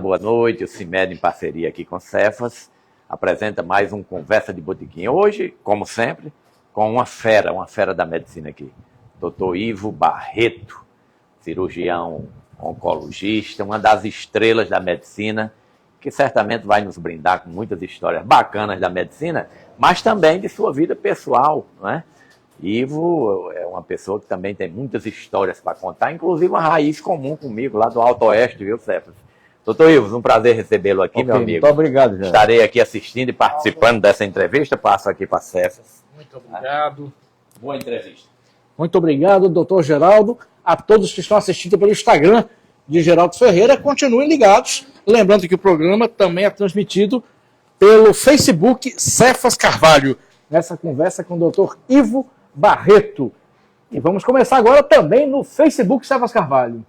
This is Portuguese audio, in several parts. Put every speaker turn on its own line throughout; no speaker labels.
boa noite. O CIMED, em parceria aqui com o Cefas, apresenta mais um Conversa de Botequim. Hoje, como sempre, com uma fera da medicina aqui. Dr. Ivo Barreto, cirurgião oncologista, uma das estrelas da medicina, que certamente vai nos brindar com muitas histórias bacanas da medicina, mas também de sua vida pessoal, não é? Ivo é uma pessoa que também tem muitas histórias para contar, inclusive uma raiz comum comigo, lá do Alto Oeste, viu, Cefas? Doutor Ivo, um prazer recebê-lo aqui, meu amigo.
Muito obrigado, Geraldo.
Estarei aqui assistindo e participando dessa entrevista, passo aqui para Cefas.
Muito obrigado.
Boa entrevista.
Muito obrigado, doutor Geraldo. A todos que estão assistindo pelo Instagram de Geraldo Ferreira, continuem ligados. Lembrando que o programa também é transmitido pelo Facebook Cefas Carvalho, nessa conversa com o doutor Ivo Barreto. E vamos começar agora também no Facebook Cefas Carvalho.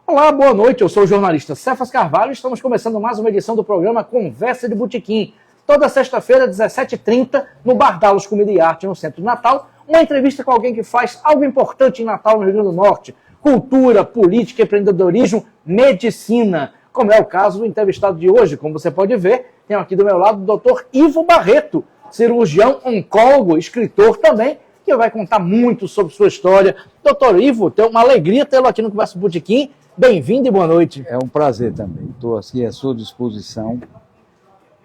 Olá, boa noite, eu sou o jornalista Cefas Carvalho e estamos começando mais uma edição do programa Conversa de Botequim. Toda sexta-feira, 17h30, no Bar Dalos Comida e Arte, no centro de Natal, uma entrevista com alguém que faz algo importante em Natal, no Rio Grande do Norte. Cultura, política, empreendedorismo, medicina. Como é o caso do entrevistado de hoje. Como você pode ver, tenho aqui do meu lado o Dr. Ivo Barreto, cirurgião, oncólogo, escritor também, que vai contar muito sobre sua história. Doutor Ivo, é uma alegria tê-lo aqui no Conversa do Botequim. Bem-vindo e boa noite.
É um prazer também. Estou aqui à sua disposição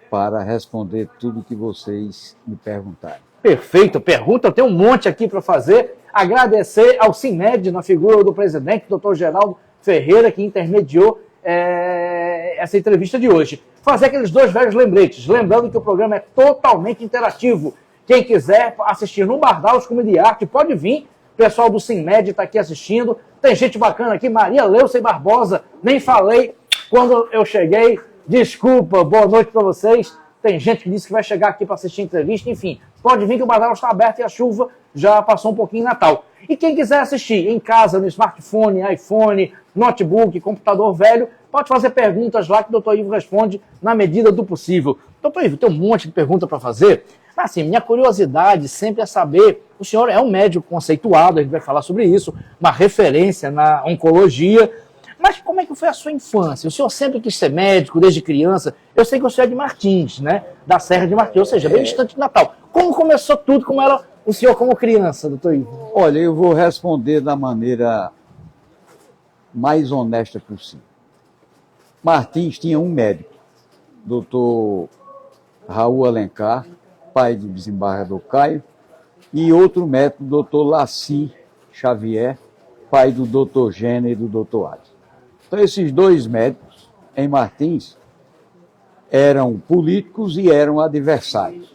para responder tudo que vocês me perguntarem.
Perfeito, pergunta, eu tenho um monte aqui para fazer. Agradecer ao CIMED, na figura do presidente, Dr. Geraldo Ferreira, que intermediou essa entrevista de hoje. Fazer aqueles dois velhos lembretes. Lembrando que o programa é totalmente interativo. Quem quiser assistir no Bar Dalos Comida e Arte, pode vir. O pessoal do CIMED está aqui assistindo. Tem gente bacana aqui, Maria Leuce Barbosa. Nem falei quando eu cheguei. Desculpa, boa noite para vocês. Tem gente que disse que vai chegar aqui para assistir a entrevista. Enfim, pode vir que o Bar Dalos está aberto e a chuva já passou um pouquinho em Natal. E quem quiser assistir em casa, no smartphone, iPhone, notebook, computador velho, pode fazer perguntas lá que o doutor Ivo responde na medida do possível. Doutor Ivo, tem um monte de pergunta para fazer. Mas, assim, minha curiosidade sempre é saber, o senhor é um médico conceituado, a gente vai falar sobre isso, uma referência na oncologia, mas como é que foi a sua infância? O senhor sempre quis ser médico, desde criança. Eu sei que o senhor é de Martins, né? Da Serra de Martins, ou seja, bem distante de Natal. Como começou tudo? Como era o senhor como criança, doutor Ivo?
Olha, eu vou responder da maneira mais honesta possível. Martins tinha um médico, doutor Raul Alencar, pai do desembargador Caio, e outro médico, doutor Laci Xavier, pai do doutor Gênero e do doutor Adi. Então, esses dois médicos, em Martins, eram políticos e eram adversários.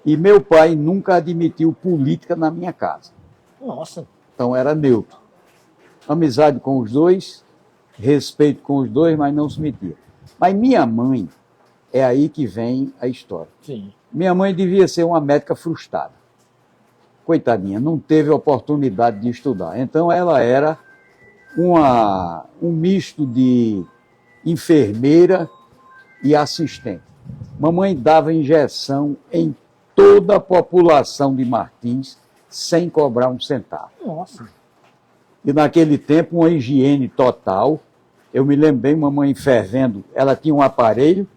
E meu pai nunca admitiu política na minha casa.
Nossa.
Então, era neutro. Amizade com os dois, respeito com os dois, mas não se metia. Mas minha mãe, é aí que vem a história.
Sim.
Minha mãe devia ser uma médica frustrada. Coitadinha, não teve oportunidade de estudar. Então, ela era um misto de enfermeira e assistente. Mamãe dava injeção em toda a população de Martins sem cobrar um centavo.
Nossa.
E naquele tempo, uma higiene total. Eu me lembro bem, mamãe fervendo, ela tinha um aparelho,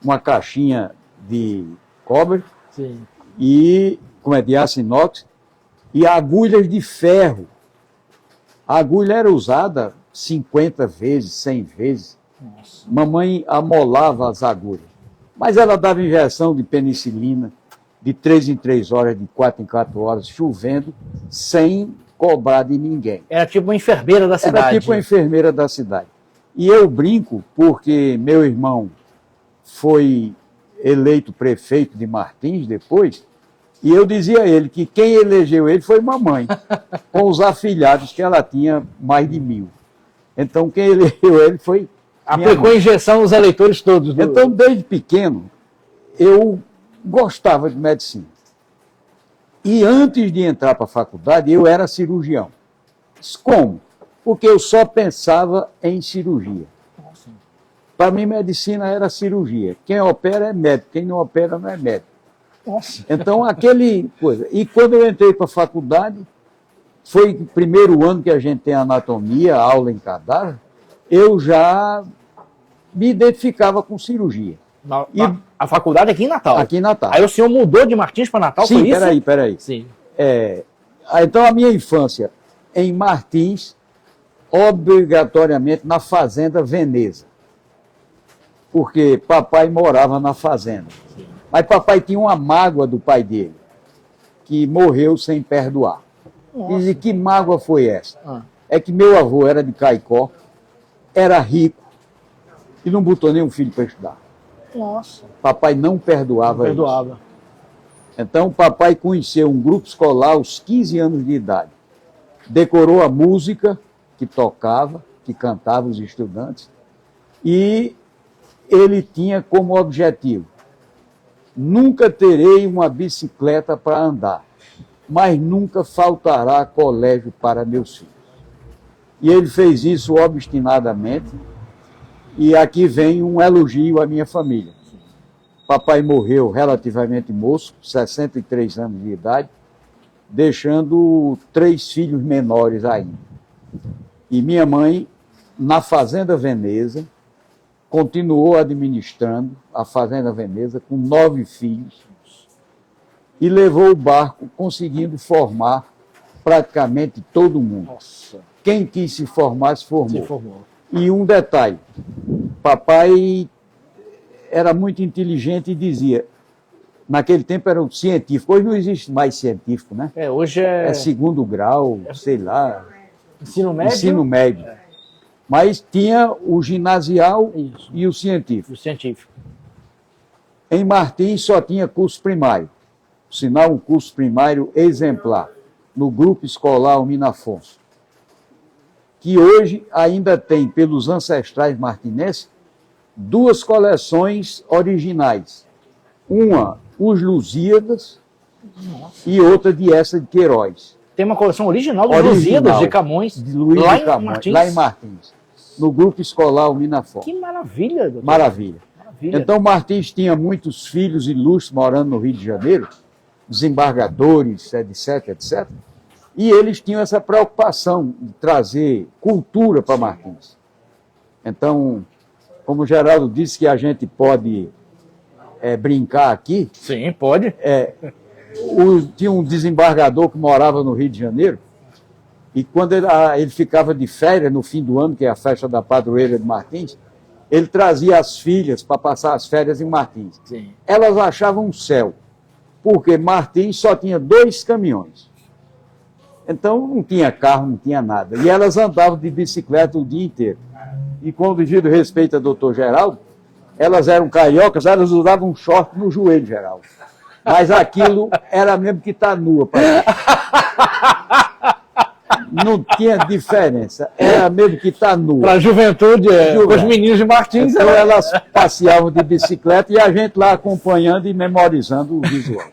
uma caixinha de cobre,
Sim.
e, como é, de aço inox, e agulhas de ferro. A agulha era usada 50 vezes, 100 vezes.
Nossa.
Mamãe amolava as agulhas. Mas ela dava injeção de penicilina de 3 em 3 horas, de 4 em 4 horas, chovendo, sem cobrar de ninguém.
Era tipo uma enfermeira da cidade.
Era tipo uma enfermeira da cidade. E eu brinco porque meu irmão foi eleito prefeito de Martins depois, e eu dizia a ele que quem elegeu ele foi mamãe, com os afilhados, que ela tinha mais de 1000. Então, quem elegeu ele foi
Aplicou injeção nos eleitores todos.
Então, desde pequeno, eu gostava de medicina. E antes de entrar para a faculdade, eu era cirurgião. Como? Porque eu só pensava em cirurgia. Para mim, medicina era cirurgia. Quem opera é médico, quem não opera não é médico.
Nossa.
Então, aquele coisa. E quando eu entrei para a faculdade, foi o primeiro ano que a gente tem anatomia, aula em cadáver, eu já me identificava com cirurgia.
A faculdade aqui em Natal?
Aqui em Natal.
Aí o senhor mudou de Martins para Natal,
Sim,
foi isso?
peraí.
Sim.
Então, a minha infância em Martins, obrigatoriamente na Fazenda Veneza. Porque papai morava na fazenda. Sim. Mas papai tinha uma mágoa do pai dele, que morreu sem perdoar. Nossa. E que mágoa foi essa? É que meu avô era de Caicó, era rico e não botou nenhum filho para estudar.
Nossa.
Papai não perdoava isso. Então, papai conheceu um grupo escolar aos 15 anos de idade. Decorou a música que tocava, que cantava os estudantes, e ele tinha como objetivo: nunca terei uma bicicleta para andar, mas nunca faltará colégio para meus filhos. E ele fez isso obstinadamente, e aqui vem um elogio à minha família. Papai morreu relativamente moço, 63 anos de idade, deixando 3 filhos menores ainda. E minha mãe, na Fazenda Veneza, continuou administrando a Fazenda Veneza com 9 filhos e levou o barco conseguindo formar praticamente todo mundo.
Nossa.
Quem quis se formar, se formou.
Se formou.
E um detalhe, papai era muito inteligente e dizia, naquele tempo era um científico, hoje não existe mais científico, né?
Hoje é...
É segundo grau, sei lá.
Ensino médio?
Ensino médio. Mas tinha o ginasial e o científico.
O científico.
Em Martins só tinha curso primário, sinal um curso primário exemplar, no grupo escolar Almino Afonso, que hoje ainda tem, pelos ancestrais martinenses, 2 coleções originais. Uma, Os Lusíadas, e outra de Essa de Queiroz.
Tem uma coleção original dos Lusíadas de Camões,
de Luiz
lá,
de Camões,
em Martins.
lá em Martins, no grupo escolar Almino Afonso.
Que maravilha, doutor.
Maravilha. Então, Martins tinha muitos filhos ilustres morando no Rio de Janeiro, desembargadores, etc. E eles tinham essa preocupação de trazer cultura para Martins. Então, como o Geraldo disse que a gente pode brincar aqui.
Sim, pode.
Tinha um desembargador que morava no Rio de Janeiro, e quando ele ficava de férias no fim do ano, que é a festa da padroeira de Martins, ele trazia as filhas para passar as férias em Martins.
Sim.
Elas achavam um céu, porque Martins só tinha 2 caminhões. Então não tinha carro, não tinha nada. E elas andavam de bicicleta o dia inteiro. E com o devido respeito ao doutor Geraldo, elas eram cariocas, elas usavam um short no joelho, Geraldo. Mas aquilo era mesmo que estar nua. Não tinha diferença, era mesmo que estar nua.
Para a juventude, os meninos de Martins.
Então elas passeavam de bicicleta e a gente lá acompanhando e memorizando o visual.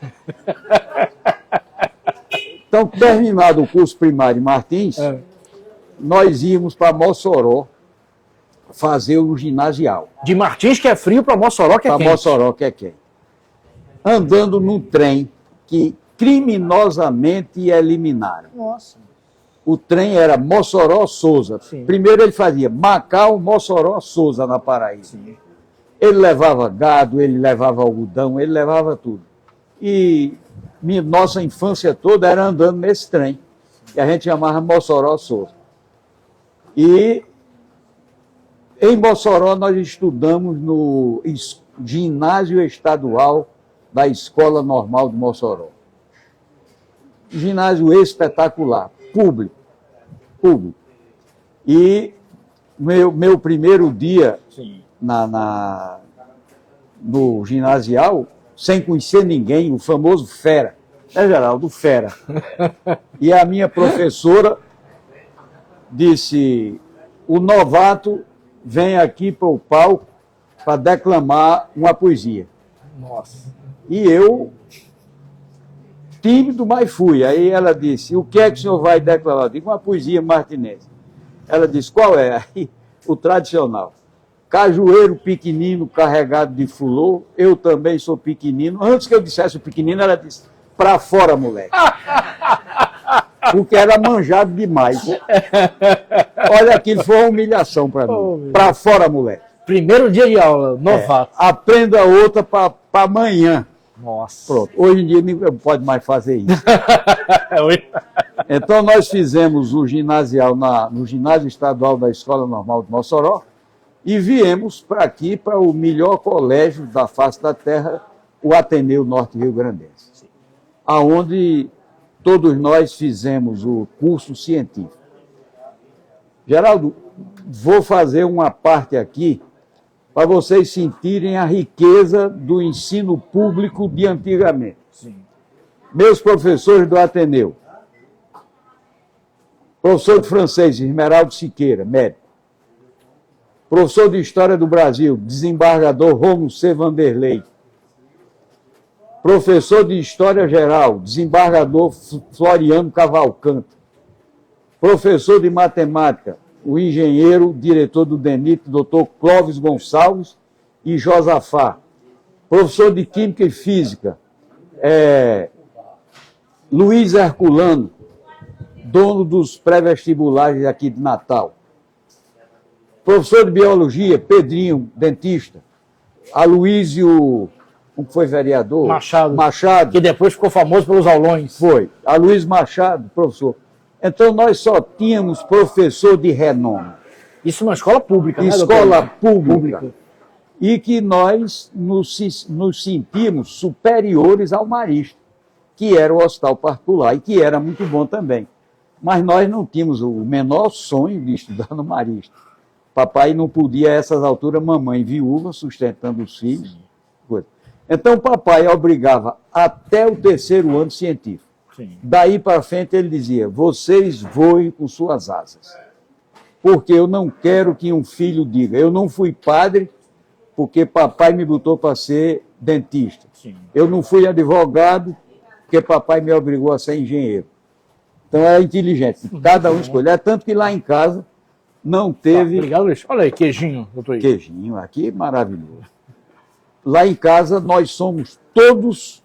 Então, terminado o curso primário em Martins, nós íamos para Mossoró fazer o ginasial.
De Martins, que é frio, para Mossoró, que é quente.
Para Mossoró, que é quente. Andando num trem que criminosamente eliminaram.
Nossa.
O trem era Mossoró-Souza. Primeiro ele fazia Macau, Mossoró-Souza na Paraíba. Sim. Ele levava gado, ele levava algodão, ele levava tudo. E nossa infância toda era andando nesse trem, que a gente chamava Mossoró-Souza. E em Mossoró nós estudamos no ginásio estadual da Escola Normal de Mossoró. Ginásio espetacular, público. E meu primeiro dia no ginasial, sem conhecer ninguém, o famoso Fera, né, Geraldo? Fera. E a minha professora disse: o novato vem aqui para o palco para declamar uma poesia.
Nossa.
E eu, tímido, mas fui. Aí ela disse: o que é que o senhor vai declamar? Eu digo: uma poesia martinense. Ela disse: qual é? Aí, o tradicional. cajueiro pequenino carregado de fulô, eu também sou pequenino. Antes que eu dissesse o pequenino, ela disse, pra fora, moleque. Porque era manjado demais. Olha, aquilo foi uma humilhação para mim. Pra fora, moleque.
Primeiro dia de aula, novato.
Aprenda outra para amanhã.
Nossa.
Pronto. Hoje em dia não pode mais fazer isso. Então nós fizemos o ginasial no ginásio estadual da Escola Normal de Mossoró e viemos para aqui, para o melhor colégio da face da terra, o Ateneu Norte Rio Grandense, aonde todos nós fizemos o curso científico. Geraldo, vou fazer uma parte aqui para vocês sentirem a riqueza do ensino público de antigamente.
Sim.
Meus professores do Ateneu, professor de francês, Esmeraldo Siqueira, médico. Professor de História do Brasil, desembargador Rômulo C. Vanderlei. Professor de História Geral, desembargador Floriano Cavalcante. Professor de Matemática, o engenheiro, diretor do DENIT, doutor Clóvis Gonçalves e Josafá. Professor de Química e Física, Luiz Herculano, dono dos pré-vestibulares aqui de Natal. Professor de Biologia, Pedrinho, dentista. Aloísio, como foi vereador?
Machado. Que depois ficou famoso pelos aulões.
Foi. Aloísio Machado, professor. Então nós só tínhamos professor de renome.
Isso na escola pública, né,
escola pública. E que nós nos sentimos superiores ao Marista, que era o hospital particular e que era muito bom também. Mas nós não tínhamos o menor sonho de estudar no Marista. Papai não podia, a essas alturas, mamãe viúva, sustentando os filhos. Coisa. Então, papai obrigava até o 3º ano científico.
Sim.
Daí para frente, ele dizia, vocês voem com suas asas. Porque eu não quero que um filho diga, eu não fui padre porque papai me botou para ser dentista.
Sim.
Eu não fui advogado porque papai me obrigou a ser engenheiro. Então, era inteligente. Cada um escolheu. É tanto que lá em casa, não teve...
Obrigado, Luiz. Olha aí, queijinho, doutor Ivo.
Queijinho aqui, maravilhoso. Lá em casa, nós somos todos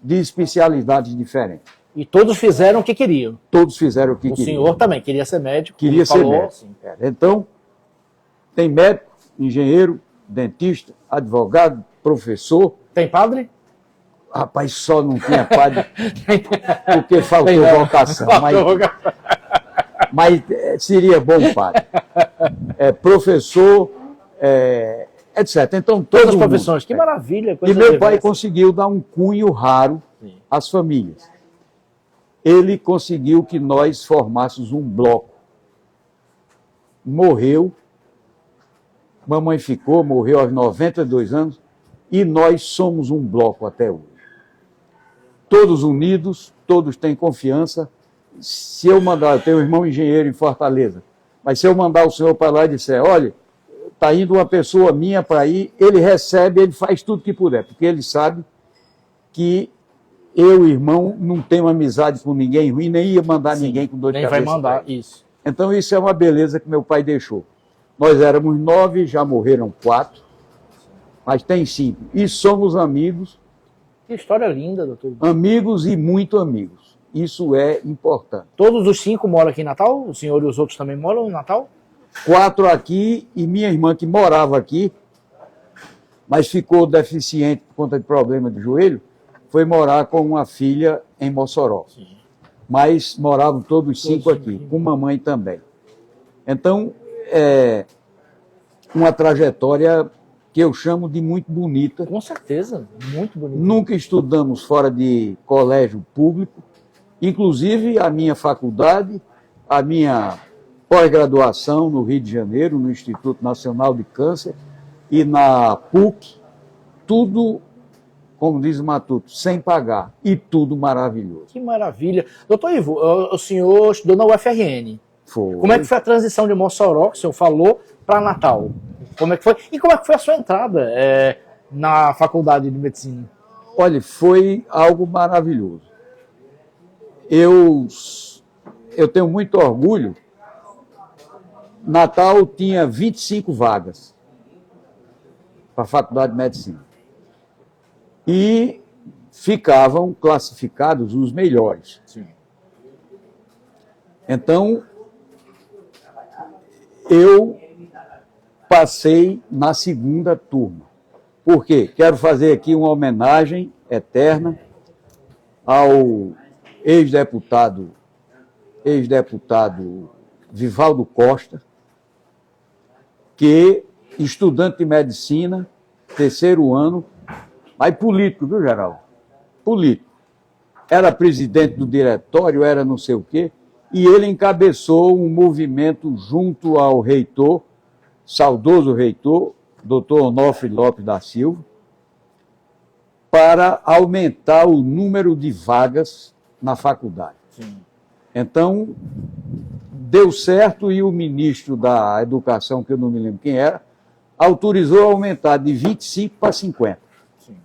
de especialidades diferentes.
E todos fizeram o que queriam.
Todos fizeram o que
queriam.
queriam.
O senhor também queria ser médico.
Queria ser médico. Então, tem médico, engenheiro, dentista, advogado, professor.
Tem padre?
Rapaz, só não tinha padre porque faltou vocação. Mas seria bom padre. Professor, etc. Então,
todas as profissões. Que maravilha.
E meu pai conseguiu dar um cunho raro às famílias. Ele conseguiu que nós formássemos um bloco. Morreu, mamãe ficou, morreu aos 92 anos, e nós somos um bloco até hoje. Todos unidos, todos têm confiança. Se eu mandar, eu tenho um irmão engenheiro em Fortaleza, mas se eu mandar o senhor para lá e disser, olha, está indo uma pessoa minha para ir, ele recebe, ele faz tudo que puder, porque ele sabe que eu, irmão, não tenho amizade com ninguém ruim, nem ia mandar ninguém com dor de cabeça.
Nem vai mandar, isso.
Então isso é uma beleza que meu pai deixou. Nós éramos 9, já morreram 4, mas tem 5. E somos amigos.
Que história linda, doutor.
Amigos e muito amigos. Isso é importante.
Todos os 5 moram aqui em Natal? O senhor e os outros também moram em Natal?
4 aqui e minha irmã que morava aqui, mas ficou deficiente por conta de problema de joelho, foi morar com uma filha em Mossoró. Sim. Mas moravam todos 5 aqui, com mamãe também. Então, é uma trajetória que eu chamo de muito bonita.
Com certeza, muito bonita.
Nunca estudamos fora de colégio público, inclusive a minha faculdade, a minha pós-graduação no Rio de Janeiro, no Instituto Nacional de Câncer, e na PUC, tudo, como diz o Matuto, sem pagar, e tudo maravilhoso.
Que maravilha. Doutor Ivo, o senhor estudou na UFRN.
Foi.
Como é que foi a transição de Mossoró, que o senhor falou, para Natal? Como é que foi? E como é que foi a sua entrada na faculdade de medicina?
Olha, foi algo maravilhoso. Eu tenho muito orgulho Natal tinha 25 vagas para a Faculdade de Medicina. E ficavam classificados os melhores.
Sim.
Então, eu passei na segunda turma. Por quê? Quero fazer aqui uma homenagem eterna ao ex-deputado Vivaldo Costa, que, estudante de medicina, terceiro ano, mas político, viu, Geraldo? Político. Era presidente do diretório, era não sei o quê, e ele encabeçou um movimento junto ao reitor, saudoso reitor, doutor Onofre Lopes da Silva, para aumentar o número de vagas na faculdade.
Sim.
Então, deu certo e o ministro da Educação, que eu não me lembro quem era, autorizou a aumentar de 25 para 50.
Sim.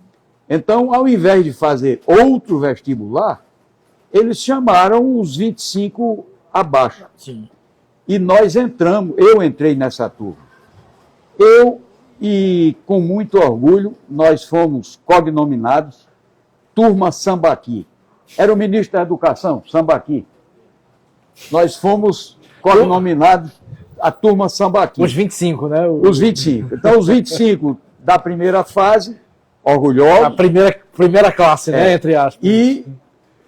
Então, ao invés de fazer outro vestibular, eles chamaram os 25 abaixo.
Sim.
E nós entramos, eu entrei nessa turma. Eu, e com muito orgulho, nós fomos cognominados Turma Sambaqui. Era o ministro da Educação, Sambaqui. Nós fomos cognominados a Turma Sambaqui.
Os 25, né?
Os 25. Então, os 25 da primeira fase, orgulhosos.
A primeira classe, né? Entre aspas.
E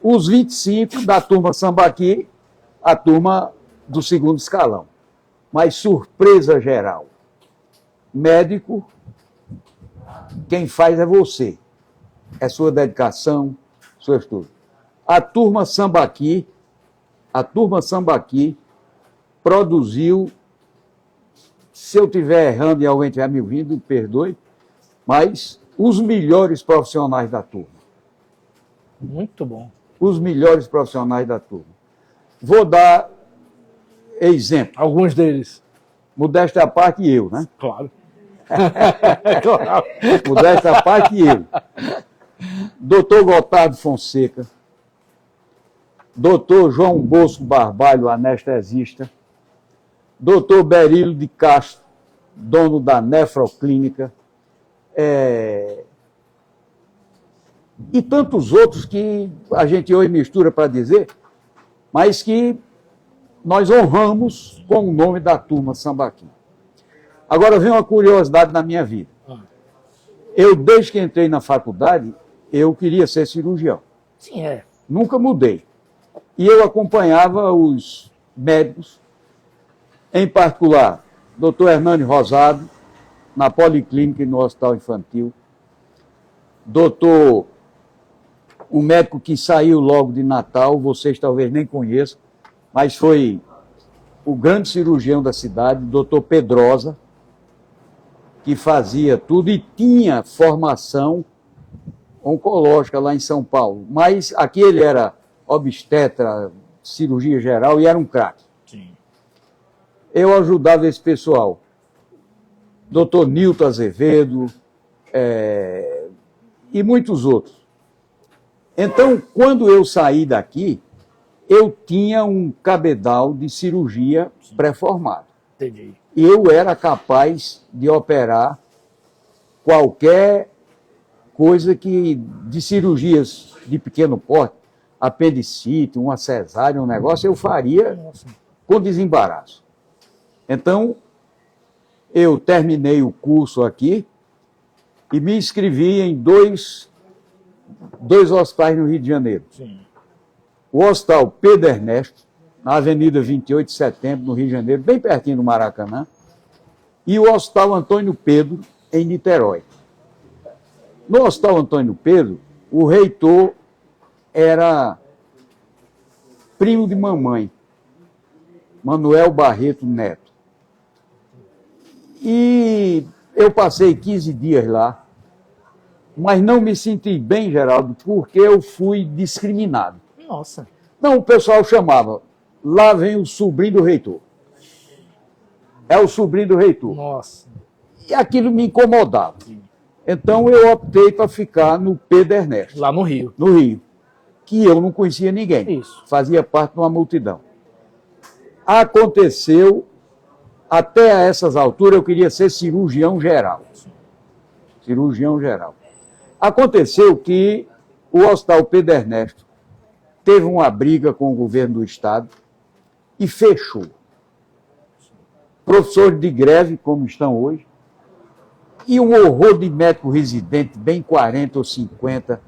os 25 da Turma Sambaqui, a turma do segundo escalão. Mas surpresa geral. Médico, quem faz é você. É sua dedicação, seu estudo. A Turma Sambaqui produziu, se eu estiver errando e alguém estiver me ouvindo, perdoe, mas os melhores profissionais da turma.
Muito bom.
Os melhores profissionais da turma. Vou dar exemplo.
Alguns deles.
Modéstia à parte eu, né?
Claro.
Claro. Modéstia à parte eu. Doutor Gotardo Fonseca, doutor João Bosco Barbalho, anestesista, doutor Berilo de Castro, dono da Nefroclínica, e tantos outros que a gente hoje mistura para dizer, mas que nós honramos com o nome da turma Sambaqui. Agora vem uma curiosidade na minha vida. Eu, desde que entrei na faculdade, eu queria ser cirurgião.
Sim, é.
Nunca mudei. E eu acompanhava os médicos, em particular, doutor Hernani Rosado, na Policlínica e no Hospital Infantil, um médico que saiu logo de Natal, vocês talvez nem conheçam, mas foi o grande cirurgião da cidade, doutor Pedrosa, que fazia tudo e tinha formação oncológica lá em São Paulo. Mas aqui ele era obstetra, cirurgia geral e era um craque.
Sim.
Eu ajudava esse pessoal. Doutor Nilton Azevedo e muitos outros. Então, quando eu saí daqui, eu tinha um cabedal de cirurgia pré-formado.
Entendi.
Eu era capaz de operar qualquer coisa de cirurgias de pequeno porte, apendicite, uma cesárea, um negócio, eu faria com desembaraço. Então, eu terminei o curso aqui e me inscrevi em dois hospitais no Rio de Janeiro.
Sim.
O Hospital Pedro Ernesto, na Avenida 28 de Setembro, no Rio de Janeiro, bem pertinho do Maracanã, e o Hospital Antônio Pedro, em Niterói. No Hospital Antônio Pedro, o reitor era primo de mamãe, Manuel Barreto Neto. E eu passei 15 dias lá, mas não me senti bem, Geraldo, porque eu fui discriminado.
Nossa.
Não, o pessoal chamava, lá vem o sobrinho do reitor. É o sobrinho do reitor.
Nossa.
E aquilo me incomodava. Então eu optei para ficar no Pedro Ernesto.
Lá no Rio.
No Rio. Que eu não conhecia ninguém.
Isso.
Fazia parte de uma multidão. Aconteceu Até a essas alturas eu queria ser cirurgião geral. Cirurgião geral. Aconteceu que o Hospital Pedro Ernesto teve uma briga com o governo do estado e fechou. Professores de greve, como estão hoje, e um horror de médico residente, bem 40 ou 50.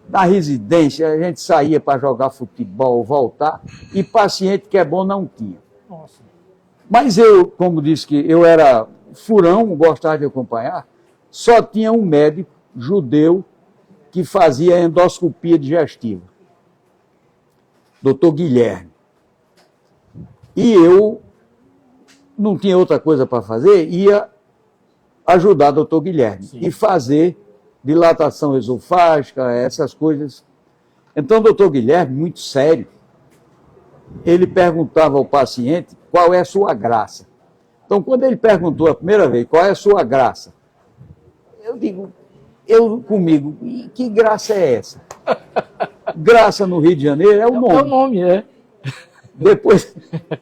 Na residência, a gente saía para jogar futebol, voltar, e paciente que é bom não tinha.
Nossa.
Mas eu, como disse que eu era furão, gostava de acompanhar, só tinha um médico judeu que fazia endoscopia digestiva, doutor Guilherme. E eu não tinha outra coisa para fazer, ia ajudar o doutor Guilherme. Sim. E fazer dilatação esofágica, essas coisas. Então, o doutor Guilherme, muito sério, ele perguntava ao paciente qual é a sua graça. Então, quando ele perguntou a primeira vez qual é a sua graça, eu digo, comigo, que graça é essa? Graça no Rio de Janeiro é o nome.
É o nome, é.
Depois,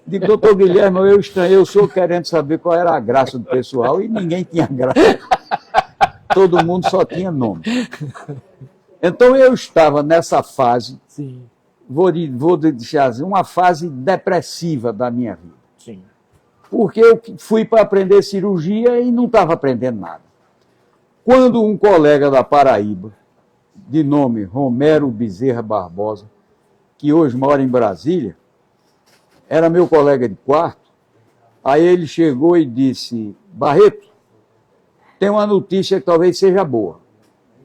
digo, doutor Guilherme, eu estranhei, eu sou querendo saber qual era a graça do pessoal e ninguém tinha graça. Todo mundo só tinha nome. Então eu estava nessa fase, sim, vou deixar assim, uma fase depressiva da minha vida. Sim. Porque eu fui para aprender cirurgia e não estava aprendendo nada. Quando um colega da Paraíba, de nome Romero Bezerra Barbosa, que hoje mora em Brasília, era meu colega de quarto, aí ele chegou e disse, Barreto, tem uma notícia que talvez seja boa.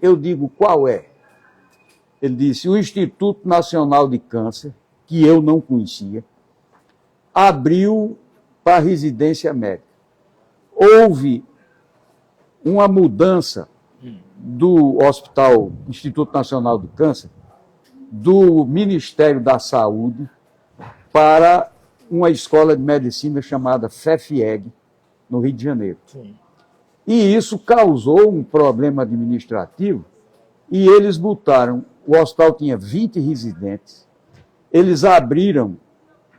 Eu digo, qual é? Ele disse, o Instituto Nacional de Câncer, que eu não conhecia, abriu para residência médica. Houve uma mudança do Hospital Instituto Nacional do Câncer, do Ministério da Saúde, para uma escola de medicina chamada FEFIEG, no Rio de Janeiro. Sim. E isso causou um problema administrativo e eles botaram, o hospital tinha 20 residentes, eles abriram,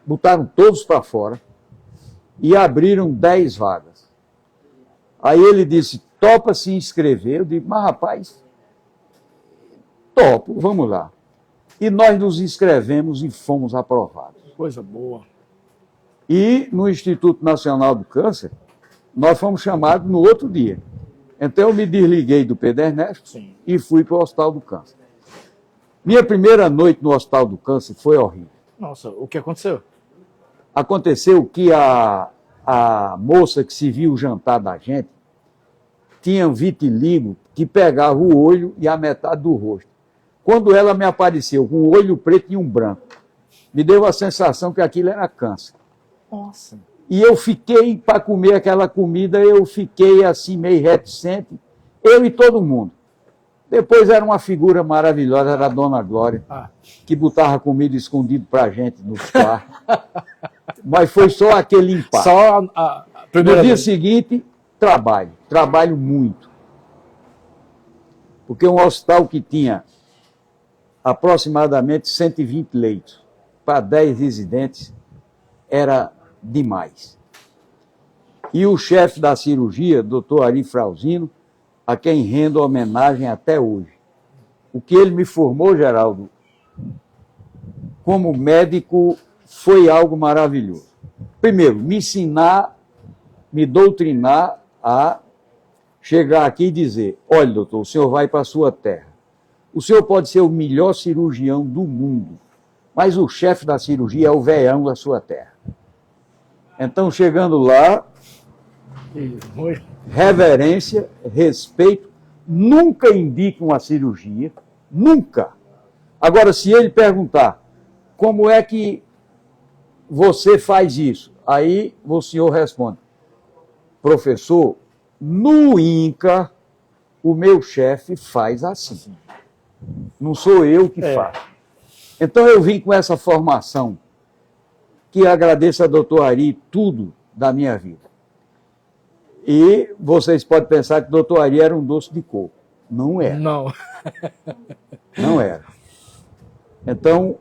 botaram todos para fora e abriram 10 vagas. Aí ele disse, topa se inscrever? Eu digo, mas rapaz, topo, vamos lá. E nós nos inscrevemos e fomos aprovados.
Coisa boa.
E no Instituto Nacional do Câncer, nós fomos chamados no outro dia. Então eu me desliguei do Pedro Ernesto. Sim. E fui para o Hospital do Câncer. Minha primeira noite no Hospital do Câncer foi horrível.
Nossa, o que aconteceu?
Aconteceu que a moça que serviu o jantar da gente tinha um vitiligo que pegava o olho e a metade do rosto. Quando ela me apareceu com um olho preto e um branco, me deu a sensação que aquilo era câncer.
Nossa.
E eu fiquei, para comer aquela comida, eu fiquei assim meio reticente, eu e todo mundo. Depois era uma figura maravilhosa, era a Dona Glória, que botava comida escondida para a gente nos quartos. Mas foi só aquele impacto.
Só a primeira
No dia
vez.
seguinte, trabalho muito. Porque um hospital que tinha aproximadamente 120 leitos para 10 residentes era demais. E o chefe da cirurgia, doutor Ari Frauzino, a quem rendo homenagem até hoje. O que ele me formou, Geraldo, como médico, foi algo maravilhoso. Primeiro, me ensinar, me doutrinar a chegar aqui e dizer, olha, doutor, o senhor vai para a sua terra. O senhor pode ser o melhor cirurgião do mundo, mas o chefe da cirurgia é o veião da sua terra. Então, chegando lá, reverência, respeito, nunca indique uma cirurgia, nunca. Agora, se ele perguntar, como é que você faz isso? Aí o senhor responde, professor, no INCA, o meu chefe faz assim. Não sou eu que faço. Então eu vim com essa formação, que agradeço a doutor Ari tudo da minha vida. E vocês podem pensar que o doutor Ari era um doce de coco. Não era.
Não.
Não era. Então,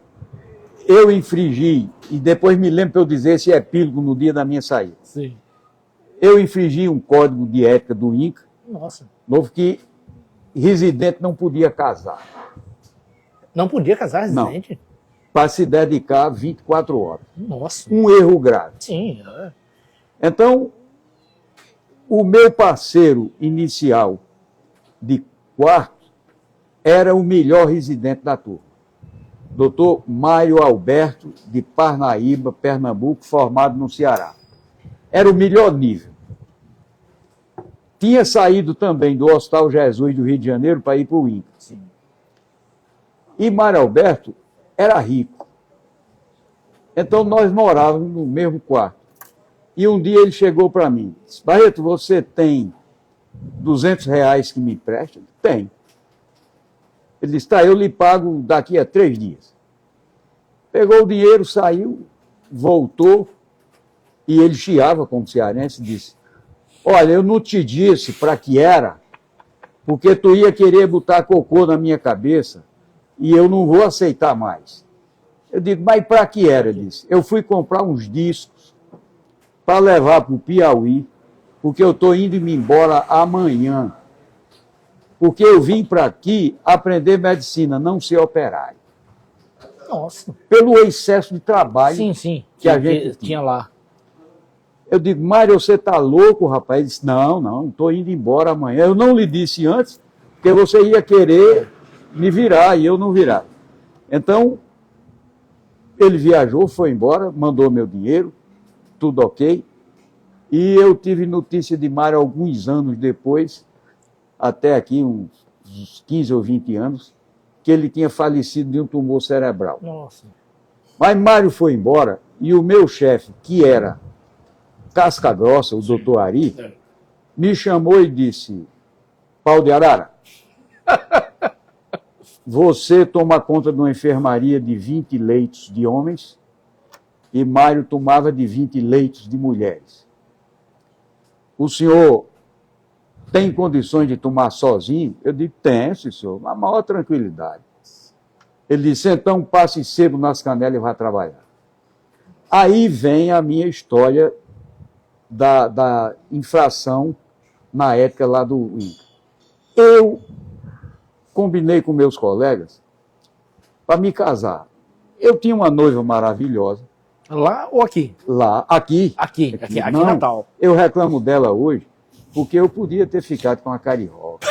eu infringi, e depois me lembro para eu dizer esse epílogo no dia da minha saída.
Sim.
Eu infringi um código de ética do INCA,
Nossa.
novo que residente não podia casar.
Não podia casar residente?
Para se dedicar 24 horas.
Nossa.
Um erro grave.
Sim.
Então, o meu parceiro inicial de quarto era o melhor residente da turma. Dr. Mário Alberto, de Parnaíba, Pernambuco, formado no Ceará. Era o melhor nível. Tinha saído também do Hospital Jesus do Rio de Janeiro para ir para o INCA.
Sim.
E Mário Alberto era rico. Então nós morávamos no mesmo quarto. E um dia ele chegou para mim, disse, Barreto, você tem R$ 200 que me empresta? Tem. Ele disse, tá, eu lhe pago daqui a 3 dias. Pegou o dinheiro, saiu, voltou, e ele chiava como cearense e disse, olha, eu não te disse para que era, porque tu ia querer botar cocô na minha cabeça, e eu não vou aceitar mais. Eu digo, mas para que era? Ele disse, eu fui comprar uns discos para levar para o Piauí, porque eu estou indo me embora amanhã. Porque eu vim para aqui aprender medicina, não ser operário.
Nossa.
Pelo excesso de trabalho
Sim.
que a gente
tinha lá.
Eu digo, Mário, você está louco, rapaz? Ele disse, não, estou indo embora amanhã. Eu não lhe disse antes, porque você ia querer me virar, e eu não virar. Então, ele viajou, foi embora, mandou meu dinheiro, tudo ok. E eu tive notícia de Mário alguns anos depois, até aqui uns 15 ou 20 anos, que ele tinha falecido de um tumor cerebral.
Nossa.
Mas Mário foi embora e o meu chefe, que era casca grossa, o doutor Ari, me chamou e disse, Pau de Arara, você toma conta de uma enfermaria de 20 leitos de homens e Mário tomava de 20 leitos de mulheres. O senhor tem condições de tomar sozinho? Eu digo, tem, senhor, na maior tranquilidade. Ele disse, então passe sebo nas canelas e vá trabalhar. Aí vem a minha história da infração na ética lá do INCA. Eu combinei com meus colegas para me casar. Eu tinha uma noiva maravilhosa.
Lá ou aqui?
Lá, aqui.
Aqui
Não,
em Natal.
Eu reclamo dela hoje, porque eu podia ter ficado com a carioca.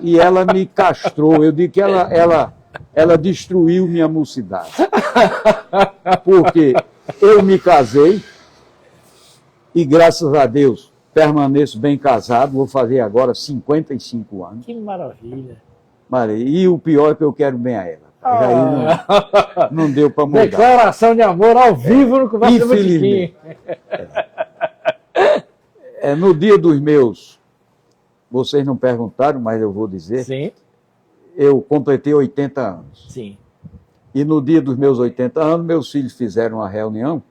E ela me castrou. Eu digo que ela destruiu minha mocidade. Porque eu me casei e, graças a Deus, permaneço bem casado. Vou fazer agora 55 anos.
Que maravilha.
E o pior é que eu quero bem a ela. Aí não deu para mudar.
Declaração de amor ao vivo no Conversa do Botequim.
No dia dos meus, vocês não perguntaram, mas eu vou dizer.
Sim.
Eu completei 80 anos.
Sim.
E no dia dos meus 80 anos, meus filhos fizeram uma reunião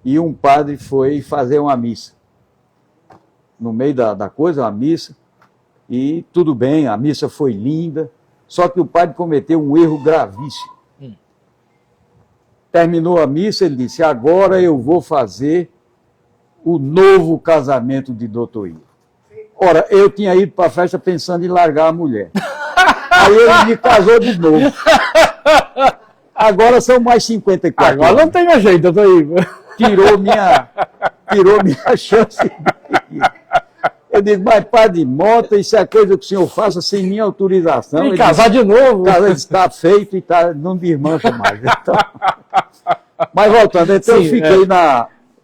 e um padre foi fazer uma missa. No meio da coisa, a missa, e tudo bem, a missa foi linda, só que o padre cometeu um erro gravíssimo. Terminou a missa, ele disse, agora eu vou fazer o novo casamento de Dr. Ivo. Ora, eu tinha ido para a festa pensando em largar a mulher. Aí ele me casou de novo. Agora são mais 54
Agora
anos.
não tem mais jeito, Dr. Ivo.
Tirou minha chance. Eu digo, mas padre Mota, isso é coisa que o senhor faça sem minha autorização.
E casar de novo.
Casa está feito e não desmancha mais. Então... Mas voltando, então eu fiquei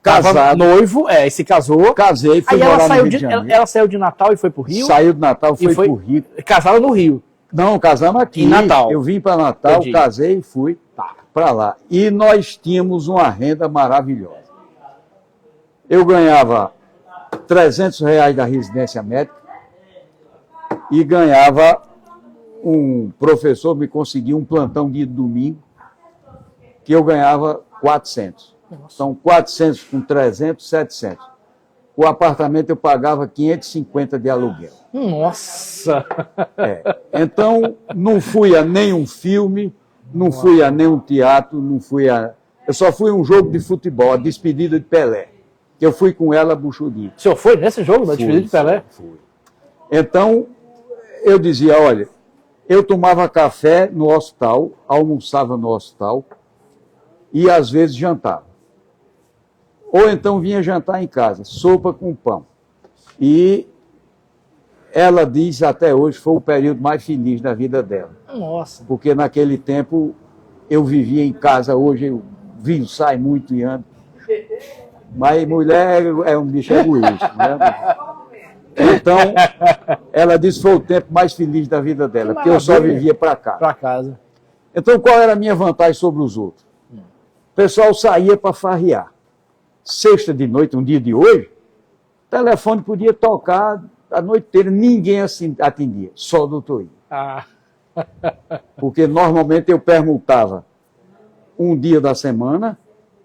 casado.
Noivo, se casou.
Casei, fui
aí
morar no Rio de Janeiro.
Ela saiu de Natal e foi pro Rio?
Saiu de Natal, foi pro Rio.
Casaram no Rio?
Não, casamos aqui.
Em Natal.
Eu vim para Natal,
Entendi.
casei e fui para lá. E nós tínhamos uma renda maravilhosa. Eu ganhava R$300 da residência médica e ganhava um professor me conseguiu um plantão de domingo que eu ganhava 400. Então 400 com 300, 700. O apartamento eu pagava 550 de aluguel.
Nossa!
Então não fui a nenhum filme, não fui a nenhum teatro, não fui a... Eu só fui a um jogo de futebol, a despedida de Pelé. que eu fui com ela buchudinho.
O senhor foi nesse jogo da despedida de Pelé?
Fui. Então, eu dizia, olha, eu tomava café no hospital, almoçava no hospital e às vezes jantava. Ou então vinha jantar em casa, sopa com pão. E ela diz até hoje foi o período mais feliz da vida dela.
Nossa.
Porque naquele tempo eu vivia em casa, hoje eu vivo, sai muito e ando. Mas mulher é um bicho egoísta, né? Então, ela disse que foi o tempo mais feliz da vida dela, porque eu só vivia para casa.
Para casa.
Então, qual era a minha vantagem sobre os outros? O pessoal saía para farrear. Sexta de noite, um dia de hoje, o telefone podia tocar a noite inteira, ninguém assim atendia, só o doutor Ivo.
Ah.
Porque normalmente eu perguntava um dia da semana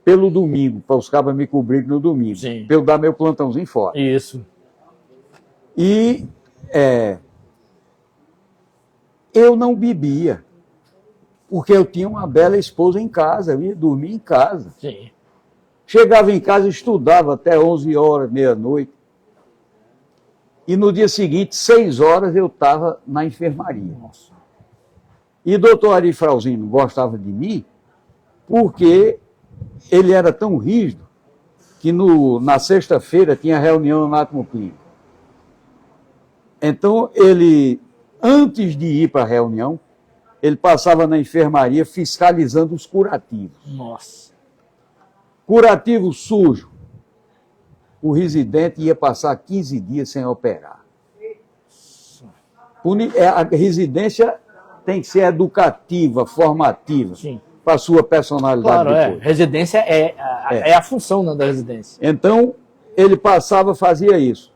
pelo domingo, para os cabas me cobrirem no domingo, para eu dar meu plantãozinho fora.
Isso.
E eu não bebia, porque eu tinha uma bela esposa em casa, eu ia dormir em casa.
Sim.
Chegava em casa, estudava até 11 horas, meia-noite. E no dia seguinte, 6 horas, eu estava na enfermaria.
Nossa.
E o doutor Ari Frauzino gostava de mim porque ele era tão rígido que na sexta-feira tinha reunião no átomo clínico. Então, ele, antes de ir para a reunião, ele passava na enfermaria fiscalizando os curativos.
Nossa.
Curativo sujo. O residente ia passar 15 dias sem operar. A residência tem que ser educativa, formativa, para a sua personalidade.
Claro,
depois.
Residência é a função, né, da residência.
Então, ele passava, fazia isso.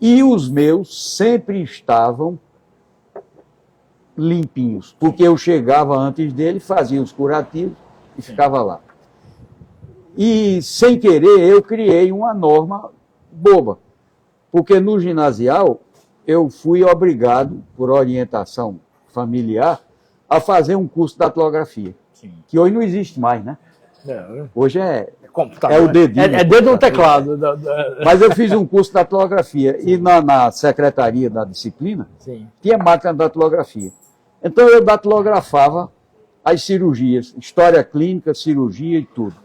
E os meus sempre estavam limpinhos, porque eu chegava antes dele, fazia os curativos e ficava lá. E, sem querer, eu criei uma norma boba, porque no ginasial eu fui obrigado, por orientação familiar, a fazer um curso de datilografia, que hoje não existe mais, né? Hoje é o dedinho.
É dedo no teclado.
Mas eu fiz um curso de datilografia e na secretaria da disciplina tinha máquina de datilografia. Então eu datilografava as cirurgias, história clínica, cirurgia e tudo.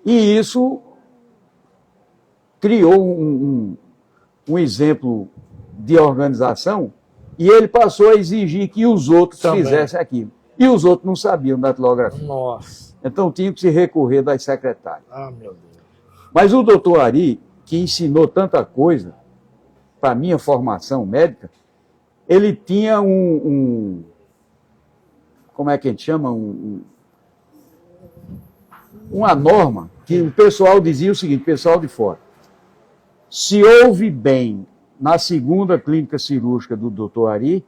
E isso criou um exemplo de organização e ele passou a exigir que os outros fizessem aquilo. E os outros não sabiam datilografia.
Nossa.
Então tinham que se recorrer das secretárias.
Ah, meu Deus.
Mas o doutor Ari, que ensinou tanta coisa para a minha formação médica, ele tinha como é que a gente chama? Uma norma que o pessoal dizia o seguinte, pessoal de fora, se ouve bem na segunda clínica cirúrgica do doutor Ari,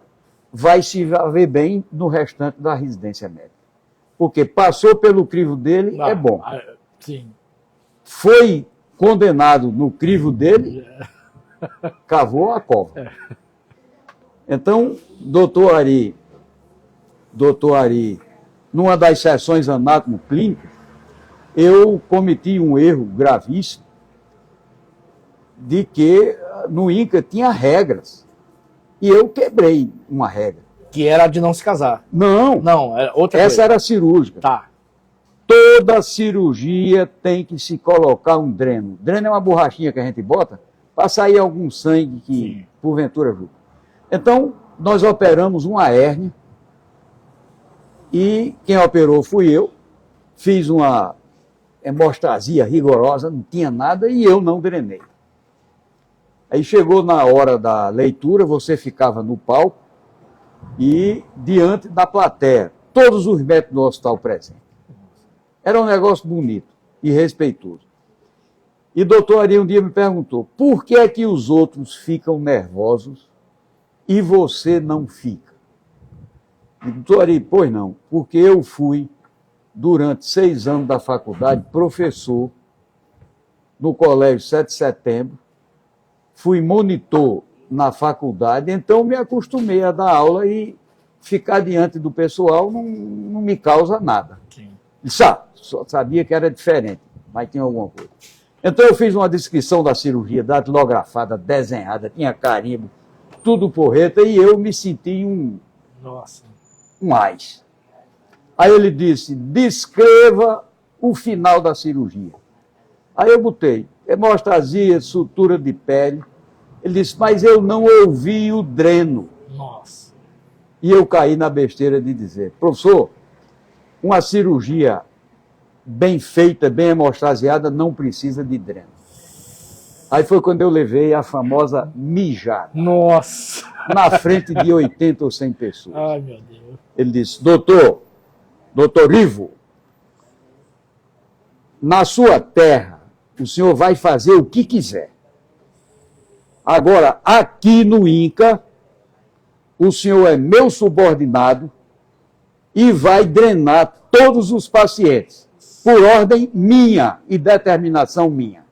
vai se ver bem no restante da residência médica. Porque passou pelo crivo dele, é bom.
Sim.
Foi condenado no crivo dele, cavou a cova. Então, doutor Ari, numa das sessões anátomo-clínicas, eu cometi um erro gravíssimo de que no INCA tinha regras. E eu quebrei uma regra.
Que era a de não se casar.
Não.
Não, era outra
Essa
coisa.
era cirúrgica.
Tá.
Toda cirurgia tem que se colocar um dreno. Dreno é uma borrachinha que a gente bota para sair algum sangue que, porventura, viu. Então, nós operamos uma hérnia e quem operou fui eu. Fiz uma hemostasia rigorosa, não tinha nada e eu não drenei. Aí chegou na hora da leitura, você ficava no palco e diante da plateia, todos os médicos do hospital presentes. Era um negócio bonito e respeitoso. E o doutor Ari um dia me perguntou, por que é que os outros ficam nervosos e você não fica? E doutor Ari, pois não, porque eu fui, durante 6 anos da faculdade, professor no Colégio 7 de Setembro, fui monitor na faculdade, então me acostumei a dar aula e ficar diante do pessoal não me causa nada. Só sabia que era diferente, mas tinha alguma coisa. Então eu fiz uma descrição da cirurgia, datilografada, desenhada, tinha carimbo, tudo porreta, e eu me senti
Nossa.
um ás. Aí ele disse, descreva o final da cirurgia. Aí eu botei, hemostasia, sutura de pele. Ele disse, mas eu não ouvi o dreno.
Nossa.
E eu caí na besteira de dizer, professor, uma cirurgia bem feita, bem hemostasiada, não precisa de dreno. Aí foi quando eu levei a famosa mijada,
Nossa.
na frente de 80 ou 100 pessoas.
Ai, meu Deus.
Ele disse, doutor Ivo, na sua terra, o senhor vai fazer o que quiser. Agora, aqui no INCA, o senhor é meu subordinado e vai drenar todos os pacientes, por ordem minha e determinação minha.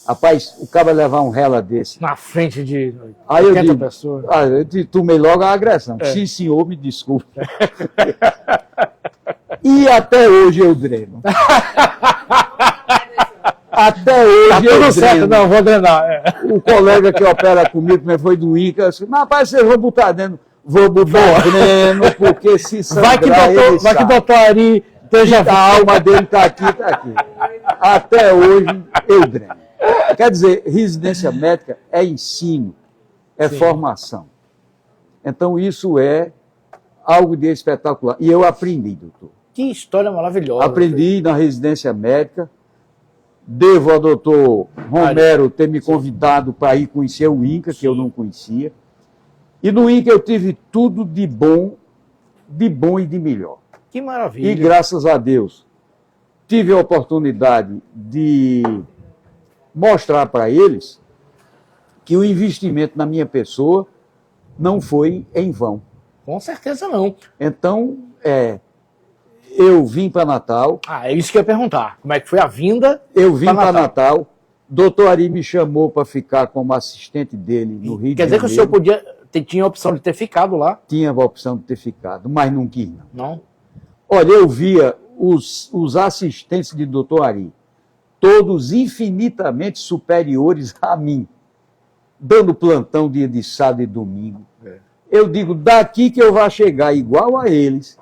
Rapaz, o cara levar um rela desse.
Na frente de
Aí eu
80
digo,
pessoas.
eu tomei logo a agressão. Sim, senhor, me desculpe. E até hoje eu dreno. Até hoje
Tá
eu
tudo certo,
dreno.
não, vou drenar.
O colega que opera comigo, também foi do INCA, eu disse, mas rapaz, vocês vão botar dreno. Vou botar dreno, porque se sangrar,
Vai que doutor Ari esteja
a alma dele está aqui, está aqui. Até hoje eu dreno. Quer dizer, residência médica é ensino, é formação. Então isso é algo de espetacular. E eu aprendi, doutor.
Que história maravilhosa.
Aprendi na residência médica. Devo ao doutor Romero ter me convidado para ir conhecer o INCA, que eu não conhecia. E no INCA eu tive tudo de bom e de melhor.
Que maravilha.
E graças a Deus tive a oportunidade de mostrar para eles que o investimento na minha pessoa não foi em vão.
Com certeza não.
Então, eu vim para Natal.
É isso que eu ia perguntar. Como é que foi a vinda?
Eu vim para Natal. Doutor Ari me chamou para ficar como assistente dele no Rio de Janeiro.
Quer dizer que o senhor tinha a opção de ter ficado lá?
Tinha a opção de ter ficado, mas não quis.
Não?
Olha, eu via os assistentes de doutor Ari, todos infinitamente superiores a mim, dando plantão dia de sábado e domingo. Eu digo, daqui que eu vou chegar igual a eles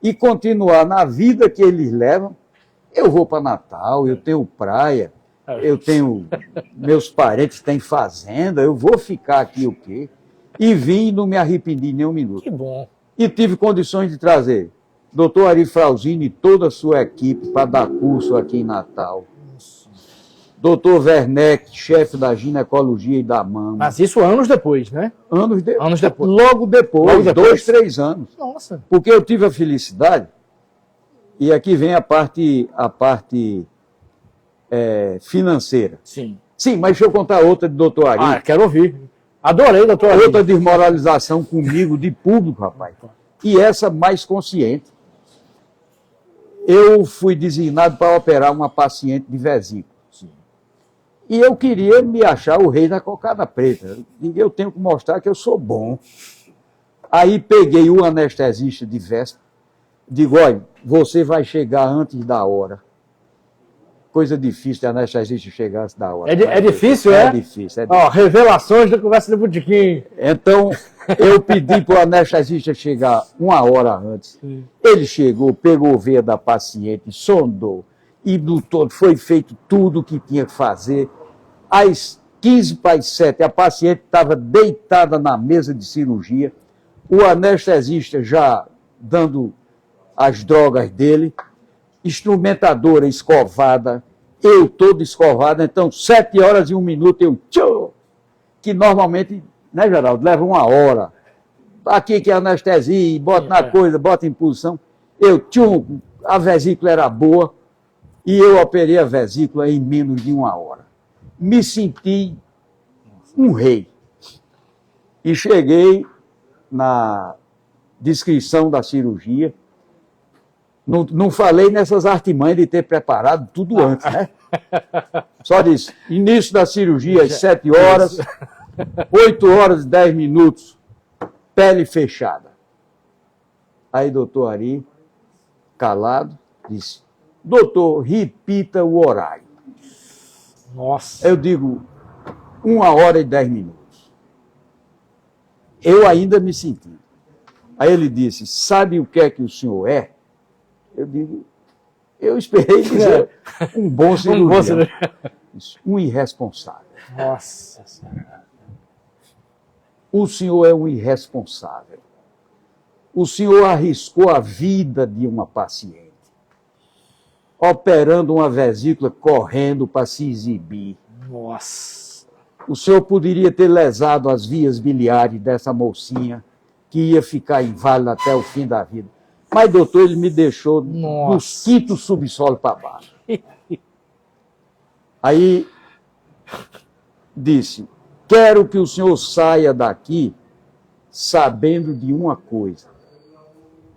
e continuar na vida que eles levam, eu vou para Natal, eu tenho praia, eu tenho, meus parentes têm fazenda, eu vou ficar aqui o quê? E vim e não me arrependi nem um minuto.
Que bom.
E tive condições de trazer doutor Ari Frauzini e toda a sua equipe para dar curso aqui em Natal. Doutor Werneck, chefe da ginecologia e da mama.
Mas isso anos depois, né?
Anos
depois.
Logo depois, 2, 3 anos.
Nossa.
Porque eu tive a felicidade, e aqui vem a parte financeira.
Sim.
Sim, mas deixa eu contar outra de doutor Ari.
Quero ouvir. Adorei, doutor Ari.
Outra desmoralização comigo de público, rapaz. E essa mais consciente. Eu fui designado para operar uma paciente de vesícula. E eu queria me achar o rei da cocada preta. Eu tenho que mostrar que eu sou bom. Aí peguei o anestesista de véspera, digo, olha, você vai chegar antes da hora. Coisa difícil de anestesista chegar antes da hora.
É difícil, é?
É difícil. É difícil.
Ó, revelações da conversa do Botequim.
Então, eu pedi para o anestesista chegar 1 hora antes. Ele chegou, pegou a veia da paciente, sondou. E do todo foi feito tudo o que tinha que fazer. Às 6:45, a paciente estava deitada na mesa de cirurgia, o anestesista já dando as drogas dele, instrumentadora escovada, eu todo escovado, então 7 horas e 1 minuto eu tchô, que normalmente, né, Geraldo, leva 1 hora. Aqui que é anestesia, bota na coisa, bota em posição. Eu tchum, a vesícula era boa, e eu operei a vesícula em menos de 1 hora. Me senti um rei. E cheguei na descrição da cirurgia. Não falei nessas artimanhas de ter preparado tudo antes, né? Só disse, início da cirurgia às 7 horas, 8 horas e 10 minutos, pele fechada. Aí, doutor Ari, calado, disse, doutor, repita o horário.
Nossa.
Eu digo, 1 hora e 10 minutos. Eu ainda me senti. Aí ele disse, sabe o que é que o senhor é? Eu digo, eu esperei dizer um bom cirurgião. Um irresponsável.
Nossa Senhora.
O senhor é um irresponsável. O senhor arriscou a vida de uma paciente, operando uma vesícula, correndo para se exibir.
Nossa.
O senhor poderia ter lesado as vias biliares dessa mocinha, que ia ficar inválida até o fim da vida. Mas, doutor, ele me deixou dos quintos subsolo para baixo. Aí, disse, quero que o senhor saia daqui sabendo de uma coisa.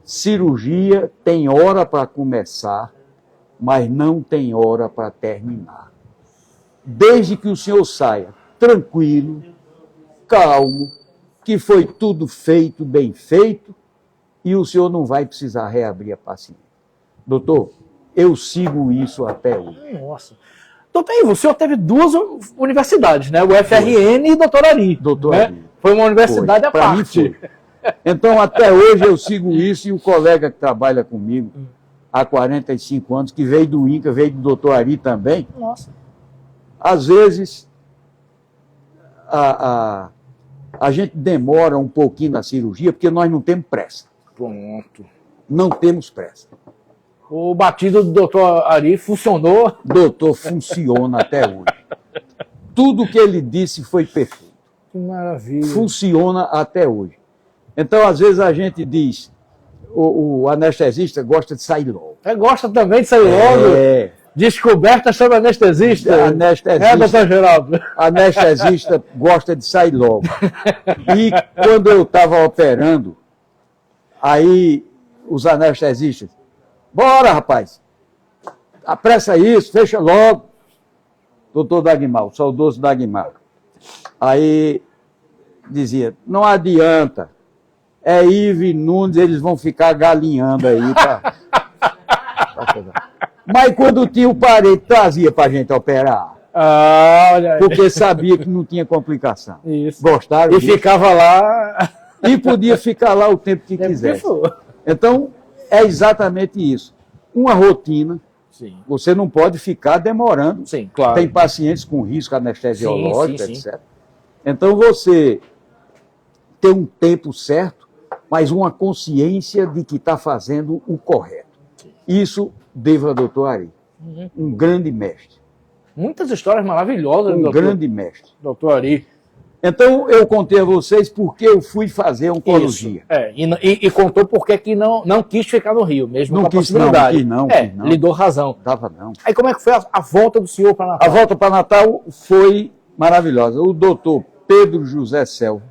Cirurgia tem hora para começar, mas não tem hora para terminar. Desde que o senhor saia tranquilo, calmo, que foi tudo feito, bem feito, e o senhor não vai precisar reabrir a paciente. Doutor, eu sigo isso até hoje.
Nossa. Doutor Ivo, o senhor teve 2 universidades, né? O FRN e Doutor Ari.
Doutor
né?
Ari.
Foi uma universidade à
Pra mim
parte.
foi. Então, até hoje eu sigo isso, e o colega que trabalha comigo há 45 anos, que veio do INCA, veio do doutor Ari também,
Nossa.
às vezes a gente demora um pouquinho na cirurgia, porque nós não temos pressa.
Pronto.
Não temos pressa.
O batido do doutor Ari funcionou.
Doutor, funciona até hoje. Tudo que ele disse foi perfeito.
Que maravilha.
Funciona até hoje. Então, às vezes a gente diz, o anestesista gosta de sair logo.
Você gosta também de sair logo?
É.
Descoberta sobre anestesista.
Anestesista.
Doutor Geraldo?
Anestesista gosta de sair logo. E quando eu estava operando, aí os anestesistas, bora, rapaz, apressa isso, fecha logo. Doutor Dagmar, o saudoso Dagmar. Aí dizia, não adianta, é Ive Nunes, eles vão ficar galinhando aí. Mas quando tinha o parede, trazia para a gente operar.
Ah, olha aí.
Porque sabia que não tinha complicação.
Isso.
Gostaram
E
disso?
ficava lá.
E podia ficar lá o tempo que quisesse. Então, é exatamente isso. Uma rotina,
Sim.
você não pode ficar demorando.
Sim, claro.
Tem pacientes com risco anestesiológico,
Sim.
etc. Então, você tem um tempo certo, mas uma consciência de que está fazendo o correto. Isso devo ao doutor Ari. Um grande mestre.
Muitas histórias maravilhosas,
Um
doutor.
grande mestre.
Doutor Ari.
Então, eu contei a vocês porque eu fui fazer oncologia.
Isso. E contou por que não quis ficar no Rio, mesmo
Não
com a
quis,
possibilidade.
não, quis não.
Lhe dou razão.
Dava não.
Aí como é que foi a volta do senhor para Natal?
A volta para Natal foi maravilhosa. O doutor Pedro José Selva,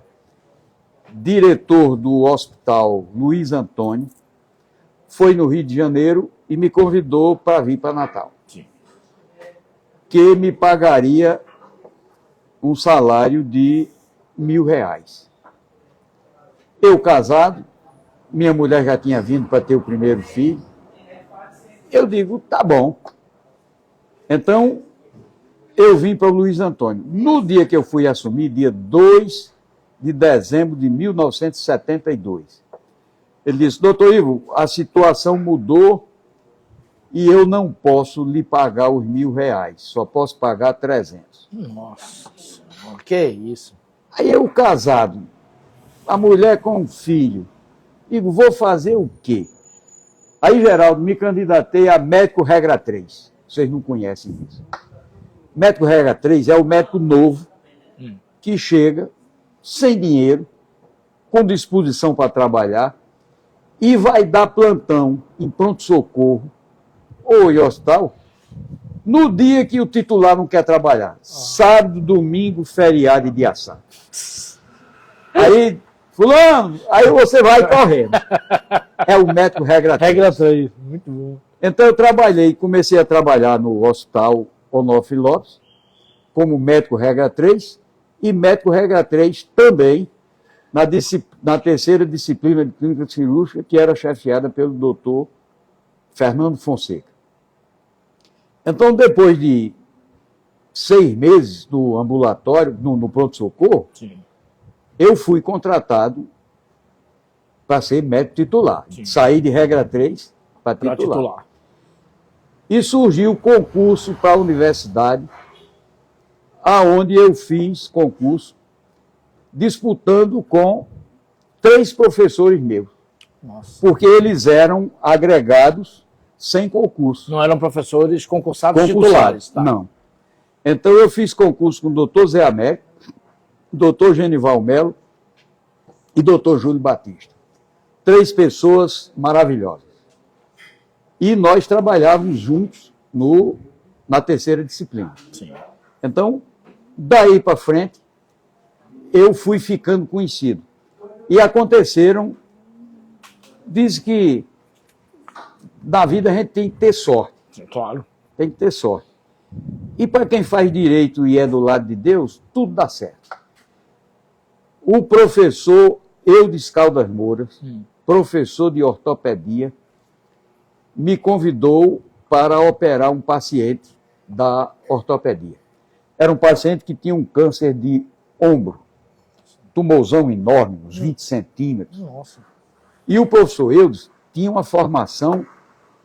diretor do Hospital Luiz Antônio, foi no Rio de Janeiro e me convidou para vir para Natal.
Sim.
Que me pagaria um salário de R$1.000. Eu casado, minha mulher já tinha vindo para ter o primeiro filho. Eu digo, tá bom. Então, eu vim para o Luiz Antônio. No dia que eu fui assumir, dia 2 de dezembro de 1972, ele disse, doutor Ivo, a situação mudou e eu não posso lhe pagar os R$1.000, só posso pagar 300.
Nossa Senhora, que isso?
Aí eu casado, a mulher com um filho, digo, vou fazer o quê? Aí, Geraldo, me candidatei a médico regra 3. Vocês não conhecem isso. Médico regra 3 é o médico novo que chega sem dinheiro, com disposição para trabalhar, e vai dar plantão em pronto-socorro ou em hospital no dia que o titular não quer trabalhar. Sábado, domingo, feriado e dia santo. Aí, fulano, aí você vai correndo. É o médico regra 3.
Regra 3, muito bom.
Então eu comecei a trabalhar no Hospital Onofre Lopes, como médico regra 3, e médico regra 3 também na terceira disciplina de clínica cirúrgica, que era chefiada pelo doutor Fernando Fonseca. Então, depois de 6 meses no ambulatório, no pronto-socorro,
Sim.
eu fui contratado para ser médico titular.
Sim.
Saí de regra 3 para
Para
titular.
titular.
E surgiu o concurso para a universidade, aonde eu fiz concurso disputando com 3 professores meus,
Nossa.
porque eles eram agregados sem concurso.
Não eram professores concursados titulares. Tá?
Não. Então eu fiz concurso com o doutor Zé Américo, doutor Genival Melo e doutor Júlio Batista. 3 pessoas maravilhosas. E nós trabalhávamos juntos na terceira disciplina.
Sim.
Então, daí para frente, eu fui ficando conhecido. E aconteceram, diz que na vida a gente tem que ter sorte.
Sim, claro.
Tem que ter sorte. E para quem faz direito e é do lado de Deus, tudo dá certo. O professor Eudes Caldas Moura, professor de ortopedia, me convidou para operar um paciente da ortopedia. Era um paciente que tinha um câncer de ombro, tumorzão enorme, uns 20 centímetros.
Nossa.
E o professor Eudes tinha uma formação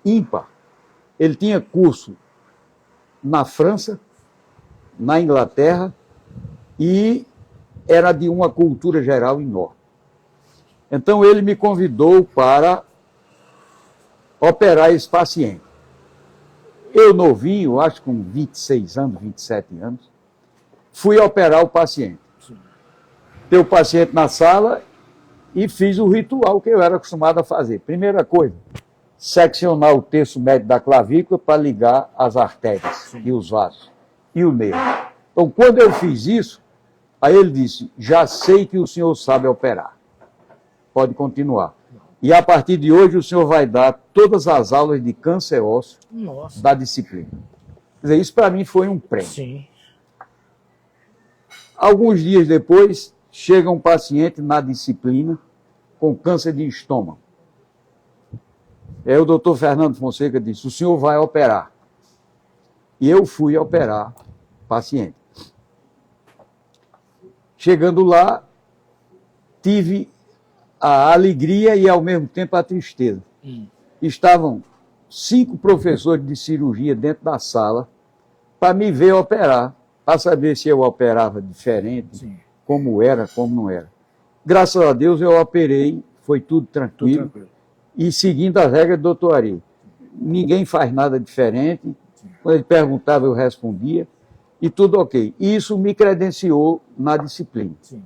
ímpar. Ele tinha curso na França, na Inglaterra, e era de uma cultura geral enorme. Então ele me convidou para operar esse paciente. Eu novinho, acho que com 26 anos, 27 anos, fui operar o paciente. Ter o paciente na sala e fiz o ritual que eu era acostumado a fazer. Primeira coisa, seccionar o terço médio da clavícula para ligar as artérias e os vasos e o nervo. Então, quando eu fiz isso, aí ele disse, já sei que o senhor sabe operar. Pode continuar. E a partir de hoje o senhor vai dar todas as aulas de câncer ósseo
Nossa.
da disciplina. Quer dizer, isso para mim foi um prêmio.
Sim.
Alguns dias depois, chega um paciente na disciplina com câncer de estômago. Aí o doutor Fernando Fonseca disse, o senhor vai operar. E eu fui operar o paciente. Chegando lá, tive a alegria e, ao mesmo tempo, a tristeza. Estavam 5 professores de cirurgia dentro da sala para me ver operar, para saber se eu operava diferente,
Sim.
como era, como não era. Graças a Deus eu operei, foi tudo tranquilo,
Tudo tranquilo.
e seguindo as regras do doutor Ari. Ninguém faz nada diferente, quando ele perguntava eu respondia, e tudo ok. E isso me credenciou na disciplina.
Sim.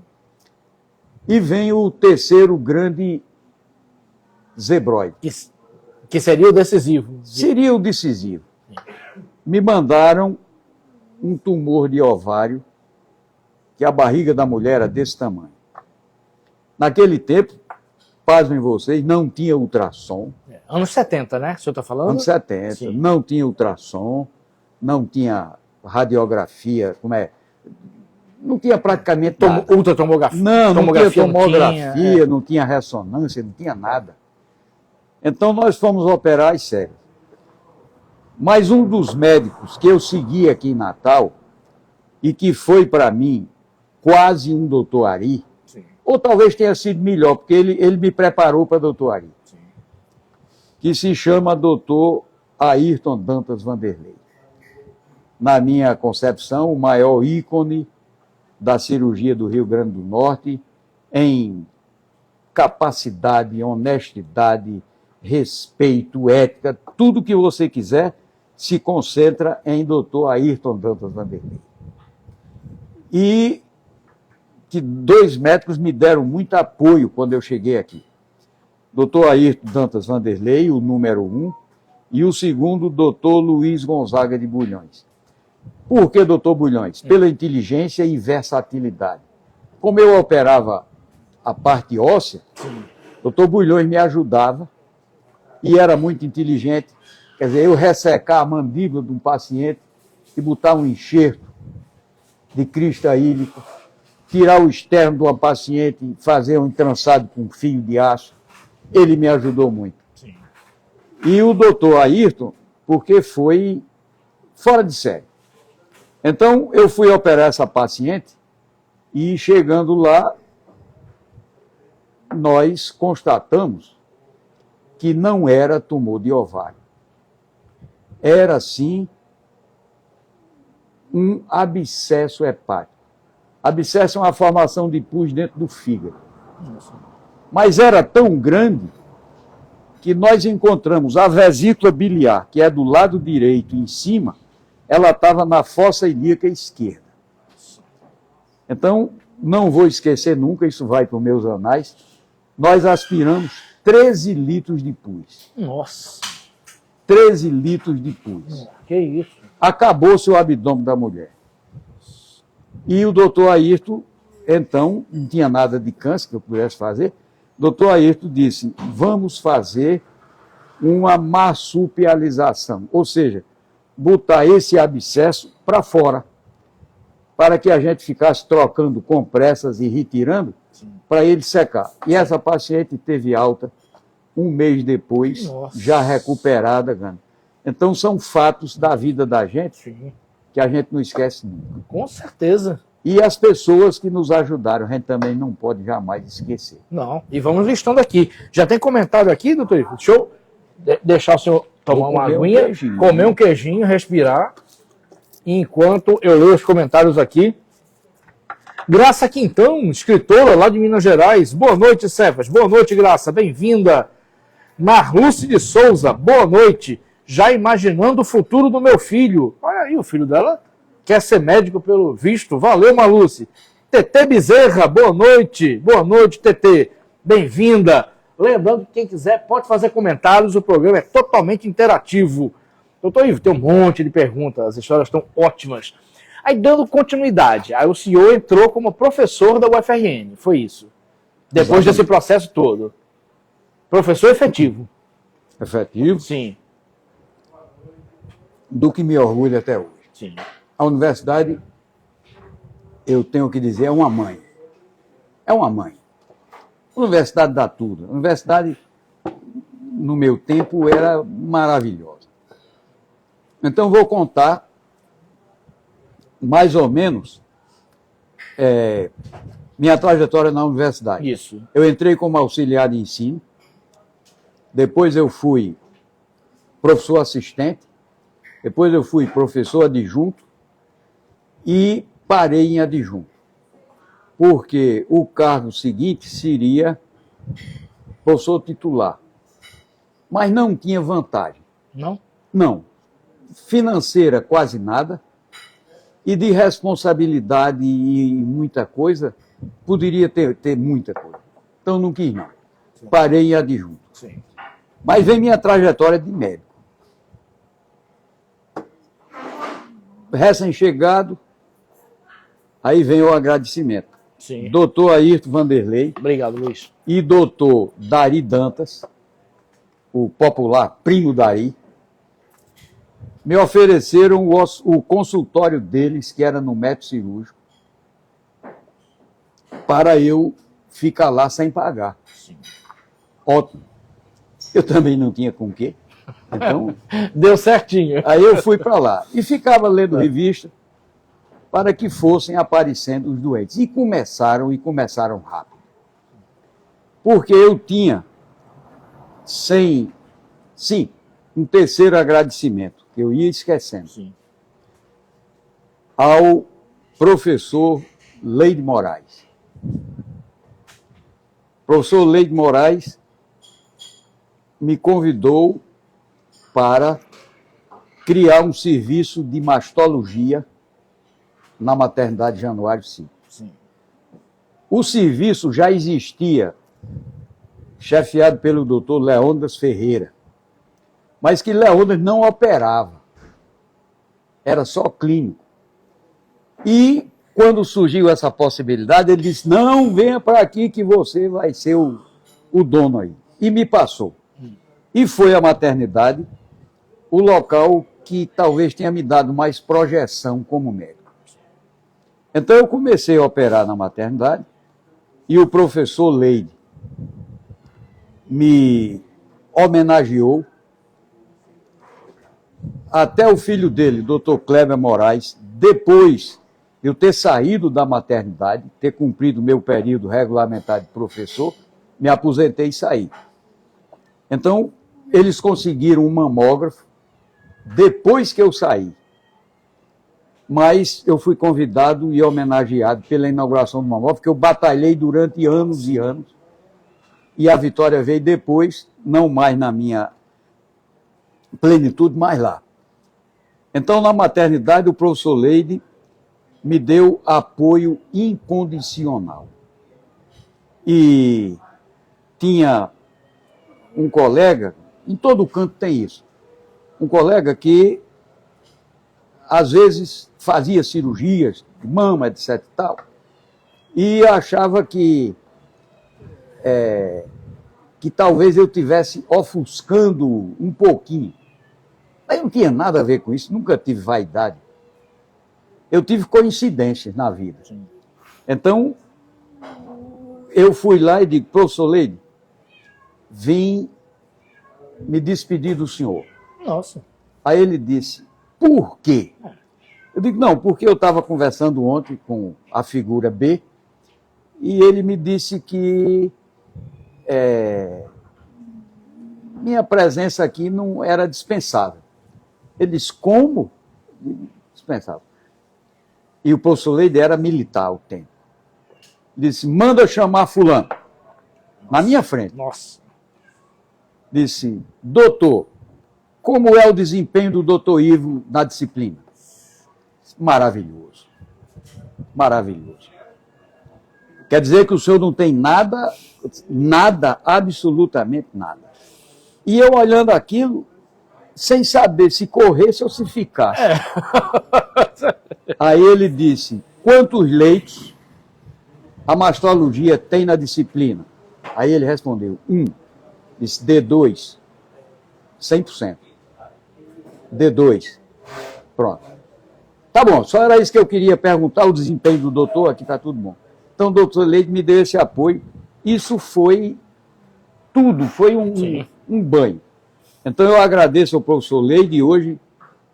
E vem o terceiro grande zebroide.
Que seria o decisivo.
Seria o decisivo. Me mandaram um tumor de ovário, que a barriga da mulher era desse tamanho. Naquele tempo, pasmem vocês, não tinha ultrassom.
Anos 70, né? O senhor está falando?
Anos 70,
Sim.
não tinha ultrassom, não tinha radiografia, não tinha praticamente nada.
Ultratomografia.
Não tinha tomografia,
tinha,
não tinha ressonância, não tinha nada. Então nós fomos operar as cegas. Mas um dos médicos que eu segui aqui em Natal, e que foi para mim quase um doutor Ari,
Sim.
ou talvez tenha sido melhor, porque ele me preparou para doutor Ari,
Sim.
que se chama doutor Ayrton Dantas Vanderlei. Na minha concepção, o maior ícone da cirurgia do Rio Grande do Norte em capacidade, honestidade, respeito, ética, tudo que você quiser se concentra em doutor Ayrton Dantas Vanderlei. E que 2 médicos me deram muito apoio quando eu cheguei aqui. Doutor Ayrton Dantas Vanderlei, o número 1, e o segundo, doutor Luiz Gonzaga de Bulhões. Por que doutor Bulhões? Pela inteligência e versatilidade. Como eu operava a parte óssea, doutor Bulhões me ajudava e era muito inteligente. Quer dizer, eu ressecar a mandíbula de um paciente e botar um enxerto de crista ílico, tirar o externo de uma paciente e fazer um entrançado com fio de aço, ele me ajudou muito.
Sim.
E o doutor Ayrton, porque foi fora de série. Então, eu fui operar essa paciente e, chegando lá, nós constatamos que não era tumor de ovário. Era, sim, um abscesso hepático. Abscesso é uma formação de pus dentro do fígado. Mas era tão grande que nós encontramos a vesícula biliar, que é do lado direito em cima, ela estava na fossa ilíaca esquerda. Então, não vou esquecer nunca, isso vai para os meus anais, nós aspiramos 13 litros de pus.
Nossa.
13 litros de pus.
Que isso?
Acabou-se o abdômen da mulher. E o doutor Ayrton, então, não tinha nada de câncer que eu pudesse fazer, o doutor Ayrton disse, vamos fazer uma marsupialização, ou seja, botar esse abscesso para fora, para que a gente ficasse trocando compressas e retirando, para ele secar. E essa paciente teve alta um mês depois,
Nossa.
já recuperada, Gana. Então, são fatos da vida da gente,
Sim.
que a gente não esquece nunca.
Com certeza.
E as pessoas que nos ajudaram, a gente também não pode jamais esquecer.
Não. E vamos listando aqui. Já tem comentário aqui, doutor Ivo? Deixa eu deixar o senhor tomar uma aguinha, comer um queijinho, respirar, enquanto eu leio os comentários aqui. Graça Quintão, escritora lá de Minas Gerais. Boa noite, Cefas. Boa noite, Graça. Bem-vinda. Marluce de Souza. Boa noite. Já imaginando o futuro do meu filho. Olha aí, o filho dela quer ser médico pelo visto. Valeu, Marluce. TT Bezerra. Boa noite. Boa noite, TT. Bem-vinda. Lembrando que quem quiser pode fazer comentários. O programa é totalmente interativo. Doutor Ivo, tem um monte de perguntas. As histórias estão ótimas. Aí, dando continuidade, aí o senhor entrou como professor da UFRN, foi isso? Depois desse processo todo. Professor efetivo.
Efetivo.
Sim.
Do que me orgulho até hoje.
Sim.
A universidade, eu tenho que dizer, é uma mãe. É uma mãe. A universidade dá tudo. A universidade, no meu tempo, era maravilhosa. Então, vou contar mais ou menos minha trajetória na universidade.
Isso.
Eu entrei como auxiliar de ensino, depois eu fui professor assistente, depois eu fui professor adjunto e parei em adjunto, porque o cargo seguinte seria professor titular, mas não tinha vantagem.
Não?
Não. Financeira, quase nada. E de responsabilidade e muita coisa, poderia ter muita coisa. Então, não quis, não. Parei em adjunto.
Sim.
Mas vem minha trajetória de médico. Recém-chegado, aí vem o agradecimento.
Sim.
Doutor Ayrton Vanderlei
Obrigado, Luiz.
e doutor Dari Dantas, o popular primo Dari, me ofereceram o consultório deles, que era no método cirúrgico, para eu ficar lá sem pagar.
Sim.
Ótimo. Eu também não tinha com o quê. Então,
Deu certinho.
aí eu fui para lá. E ficava lendo revista para que fossem aparecendo os doentes. E começaram rápido. Porque eu tinha, um terceiro agradecimento, que eu ia esquecendo,
Sim.
ao professor Leide Moraes. O professor Leide Moraes me convidou para criar um serviço de mastologia na maternidade Januário 5.
Sim.
O serviço já existia, chefiado pelo doutor Leônidas Ferreira, mas que Leônidas não operava, era só clínico. E quando surgiu essa possibilidade, ele disse, não, venha para aqui que você vai ser o dono aí. E me passou. E foi a maternidade o local que talvez tenha me dado mais projeção como médico. Então eu comecei a operar na maternidade e o professor Leide me homenageou. Até o filho dele, Dr. Kleber Moraes, depois de eu ter saído da maternidade, ter cumprido meu período regulamentar de professor, me aposentei e saí. Então, eles conseguiram um mamógrafo depois que eu saí. Mas eu fui convidado e homenageado pela inauguração do mamógrafo, porque eu batalhei durante anos e anos, e a vitória veio depois, não mais na minha plenitude, mas lá. Então, na maternidade, o professor Leide me deu apoio incondicional. E tinha um colega, em todo canto tem isso, um colega que, às vezes, fazia cirurgias de mama, etc. e tal, e achava que talvez eu tivesse ofuscando um pouquinho. Mas não tinha nada a ver com isso, nunca tive vaidade. Eu tive coincidências na vida. Então, eu fui lá e digo, professor Leide, vim me despedir do senhor.
Nossa.
Aí ele disse, por quê? Eu digo, não, porque eu estava conversando ontem com a figura B e ele me disse que minha presença aqui não era dispensável. Ele disse, como? Dispensável. E o professor Leide era militar ao tempo. Ele disse, manda chamar fulano. Na minha frente.
Nossa.
Disse, doutor, como é o desempenho do doutor Ivo na disciplina? Maravilhoso. Maravilhoso. Quer dizer que o senhor não tem nada, absolutamente nada. E eu olhando aquilo, sem saber se corresse ou se ficasse. Aí ele disse, quantos leitos a mastologia tem na disciplina? Aí ele respondeu, 1. Disse, D2, 100%. D2. Pronto. Tá bom, só era isso que eu queria perguntar, o desempenho do doutor, aqui está tudo bom. Então o doutor Leide me deu esse apoio. Isso foi tudo, foi um banho. Então eu agradeço ao professor Leide e hoje,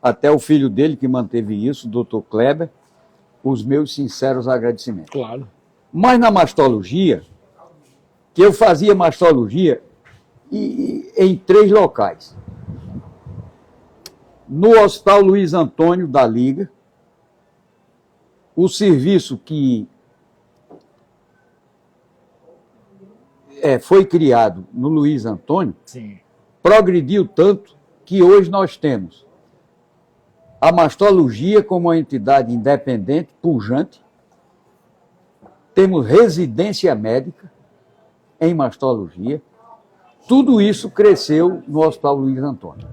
até o filho dele que manteve isso, o doutor Kleber, os meus sinceros agradecimentos.
Claro.
Mas na mastologia, que eu fazia mastologia em 3 locais. No Hospital Luiz Antônio da Liga, o serviço que foi criado no Luiz Antônio,
Sim.
progrediu tanto que hoje nós temos a mastologia como uma entidade independente, pujante, temos residência médica em mastologia, tudo isso cresceu no Hospital Luiz Antônio.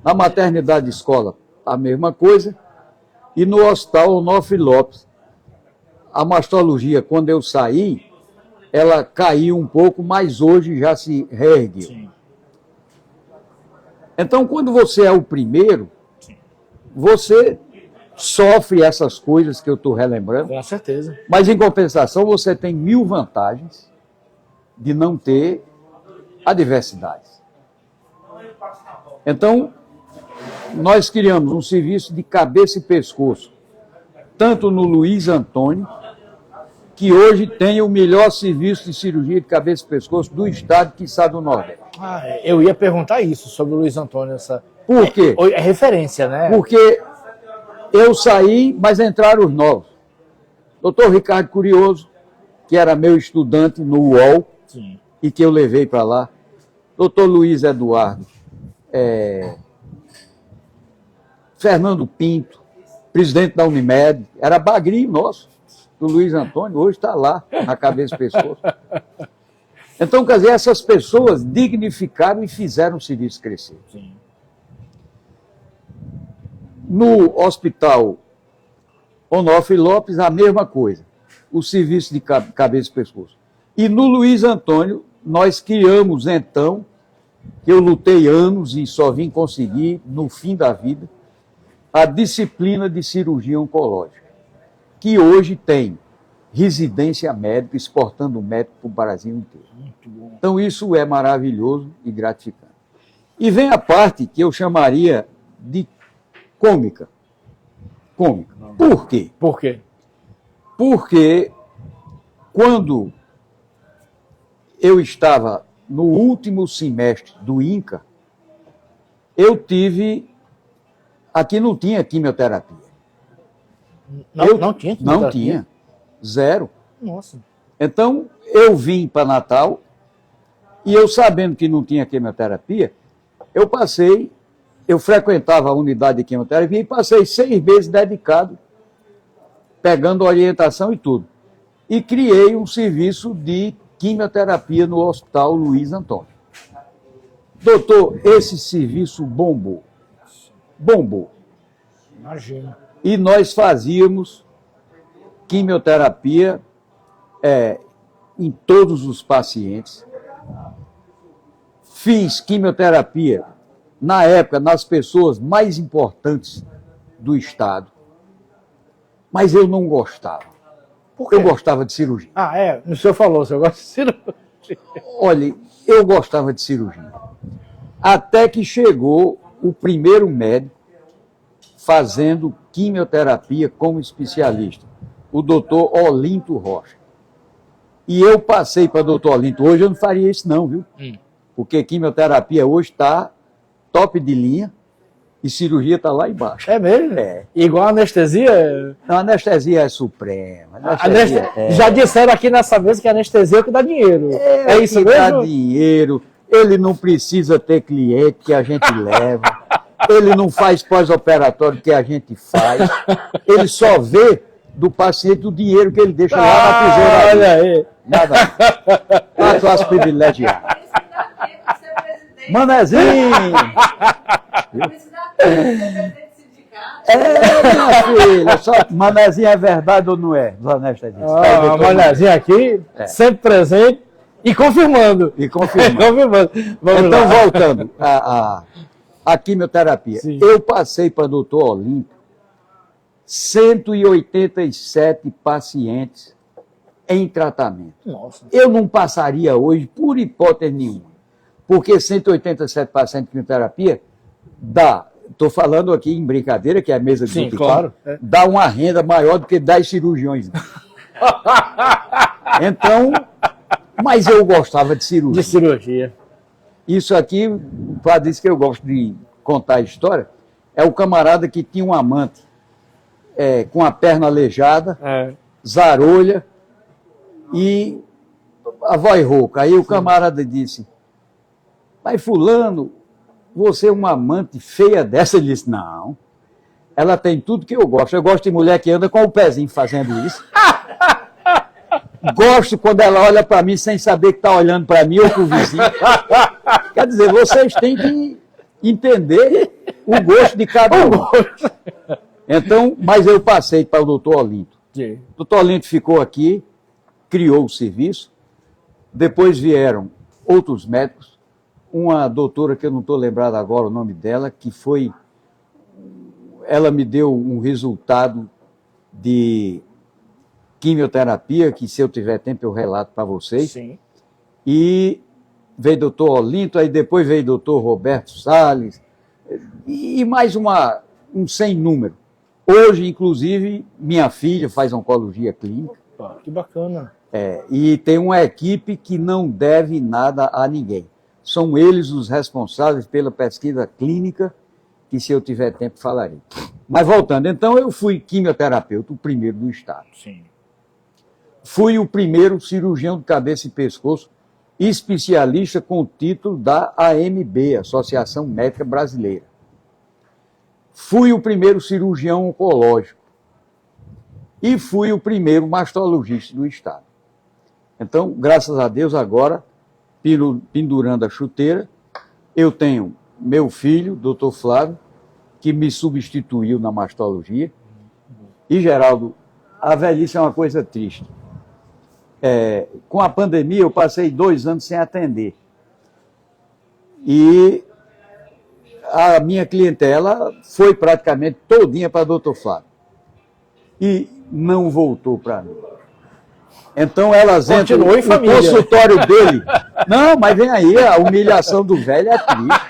Na maternidade escola, a mesma coisa, e no Hospital Onofre Lopes, a mastologia, quando eu saí, ela caiu um pouco, mas hoje já se reergueu.
Sim.
Então, quando você é o primeiro, você sofre essas coisas que eu estou relembrando,
Com certeza.
mas em compensação você tem 1000 vantagens de não ter adversidades. Então, nós criamos um serviço de cabeça e pescoço, tanto no Luiz Antônio, que hoje tem o melhor serviço de cirurgia de cabeça e pescoço do estado, quiçá do Nordeste.
Eu ia perguntar isso sobre o Luiz Antônio.
Por quê?
É referência, né?
Porque eu saí, mas entraram os novos. Doutor Ricardo Curioso, que era meu estudante no UOL,
Sim.
e que eu levei para lá. Doutor Luiz Eduardo, Fernando Pinto, presidente da Unimed, era bagrinho nosso, do Luiz Antônio, hoje está lá, na cabeça e pescoço. Então, quer dizer, essas pessoas dignificaram e fizeram o serviço crescer.
Sim.
No Hospital Onofre Lopes, a mesma coisa, o serviço de cabeça e pescoço. E no Luiz Antônio, nós criamos, então, que eu lutei anos e só vim conseguir, no fim da vida, a disciplina de cirurgia oncológica, que hoje tem residência médica, exportando médico para o Brasil inteiro.
Muito bom.
Então isso é maravilhoso e gratificante. E vem a parte que eu chamaria de cômica. cômica. Por quê?
Por quê?
Porque quando eu estava no último semestre do INCA, eu tive... Aqui não tinha quimioterapia.
Não tinha?
Não tinha. Zero.
Nossa.
Então, eu vim para Natal e eu sabendo que não tinha quimioterapia, eu frequentava a unidade de quimioterapia e passei 6 meses dedicado, pegando orientação e tudo. E criei um serviço de quimioterapia no Hospital Luiz Antônio. Doutor, esse serviço bombou. Bombou.
Imagina.
E nós fazíamos quimioterapia em todos os pacientes. Fiz quimioterapia, na época, nas pessoas mais importantes do Estado. Mas eu não gostava.
Por quê?
Eu gostava de cirurgia.
O senhor falou, o senhor gosta de cirurgia.
Olha, eu gostava de cirurgia. Até que chegou o primeiro médico fazendo quimioterapia como especialista, o doutor Olinto Rocha. E eu passei para o doutor Olinto. Hoje eu não faria isso não, viu? Porque quimioterapia hoje está top de linha e cirurgia está lá embaixo.
É mesmo?
É.
Igual anestesia?
Não, a anestesia é suprema.
Já disseram aqui nessa mesa que a anestesia é o que dá dinheiro. É isso
que
mesmo?
dá dinheiro, ele não precisa ter cliente que a gente leva, ele não faz pós-operatório que a gente faz, ele só vê do paciente o dinheiro que ele deixa lá na tesouraria.
Olha aí.
Nada. A classe privilegiada. Manezinho! Minha filha, só Manezinho é verdade ou não é? Os anestesistas.
A Manezinho aqui, sempre presente e confirmando. Confirmando.
Então, voltando à quimioterapia.
Sim.
Eu passei para o doutor Olinto 187 pacientes em tratamento.
Nossa.
Eu não passaria hoje por hipótese nenhuma, porque 187 pacientes de quimioterapia dá, estou falando aqui em brincadeira, que é a mesa de
Sim, claro.
dá uma renda maior do que 10 cirurgiões. Então, mas eu gostava de cirurgia.
De cirurgia.
Isso aqui, o padre disse que eu gosto de contar a história, é o camarada que tinha um amante com a perna aleijada, zarolha e a voz rouca. Aí o camarada disse, mas fulano, você é uma amante feia dessa? Ele disse, não, ela tem tudo que eu gosto. Eu gosto de mulher que anda com o pezinho fazendo isso. Gosto quando ela olha para mim sem saber que está olhando para mim ou para o vizinho. Quer dizer, vocês têm que entender o gosto de cada um. Então, mas eu passei para o doutor Olinto.
Sim.
O doutor Olinto ficou aqui, criou o serviço, depois vieram outros médicos, uma doutora que eu não estou lembrado agora o nome dela, que foi, ela me deu um resultado de quimioterapia, que se eu tiver tempo eu relato para vocês.
Sim.
E veio o doutor Olinto, aí depois veio o doutor Roberto Salles, e mais um sem número. Hoje, inclusive, minha filha faz oncologia clínica.
Que bacana.
E tem uma equipe que não deve nada a ninguém. São eles os responsáveis pela pesquisa clínica, que se eu tiver tempo falarei. Mas voltando, então eu fui quimioterapeuta, o primeiro do estado.
Sim.
Fui o primeiro cirurgião de cabeça e pescoço, especialista com o título da AMB, Associação Médica Brasileira. Fui o primeiro cirurgião oncológico e fui o primeiro mastologista do estado. Então, graças a Deus, agora, pendurando a chuteira, eu tenho meu filho, doutor Flávio, que me substituiu na mastologia. E, Geraldo, a velhice é uma coisa triste. Com a pandemia, eu passei 2 anos sem atender. E a minha clientela foi praticamente todinha para o doutor Flávio. E não voltou para mim. Então elas entram no consultório dele. Não, mas vem aí, a humilhação do velho é triste.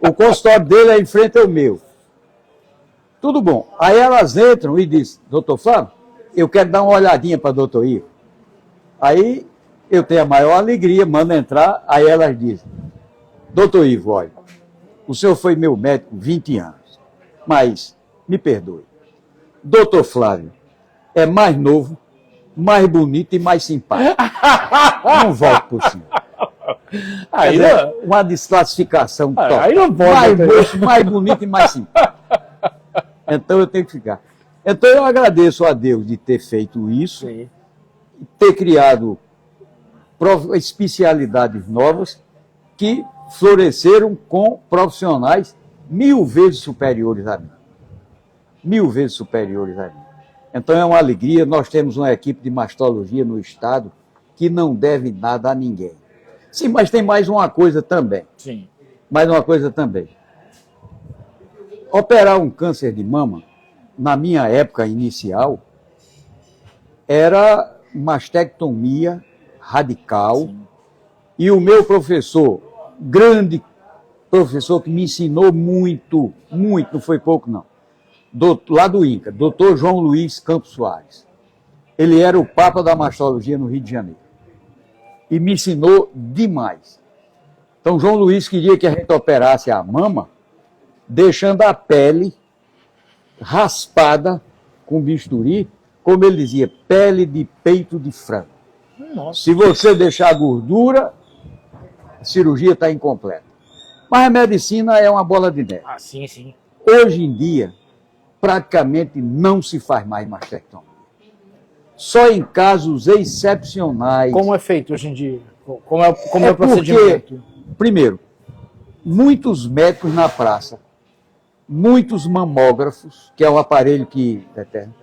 O consultório dele é em frente ao meu. Tudo bom. Aí elas entram e dizem, doutor Flávio, eu quero dar uma olhadinha para doutor Ivo. Aí eu tenho a maior alegria, mando entrar, aí elas dizem, doutor Ivo, olha, o senhor foi meu médico 20 anos, mas, me perdoe, doutor Flávio é mais novo, mais bonito e mais simpático. Não volto por cima.
Aí,
Uma desclassificação total.
Aí não pode.
Mais moço, mais bonito e mais simpático. Então eu tenho que ficar. Então eu agradeço a Deus de ter feito isso,
sim,
ter criado especialidades novas que floresceram com profissionais 1000 vezes superiores a mim. 1000 vezes superiores a mim. Então é uma alegria, nós temos uma equipe de mastologia no estado que não deve nada a ninguém. Sim, mas tem mais uma coisa também.
sim.
Mais uma coisa também. Operar um câncer de mama, na minha época inicial, era mastectomia radical.
Sim.
E o meu professor, grande professor que me ensinou muito, muito, não foi pouco não, lá do INCA, doutor João Luiz Campos Soares. Ele era o papa da mastologia no Rio de Janeiro. E me ensinou demais. Então, João Luiz queria que a gente operasse a mama, deixando a pele raspada com bisturi, como ele dizia, pele de peito de frango.
Nossa.
Se você deixar a gordura, a cirurgia está incompleta. Mas a medicina é uma bola de neve.
Ah, sim, sim.
Hoje em dia, praticamente não se faz mais mastectomia. Só em casos excepcionais.
Como é feito hoje em dia? Como é o
porque,
procedimento?
Primeiro, muitos médicos na praça, muitos mamógrafos, que é o aparelho que determina,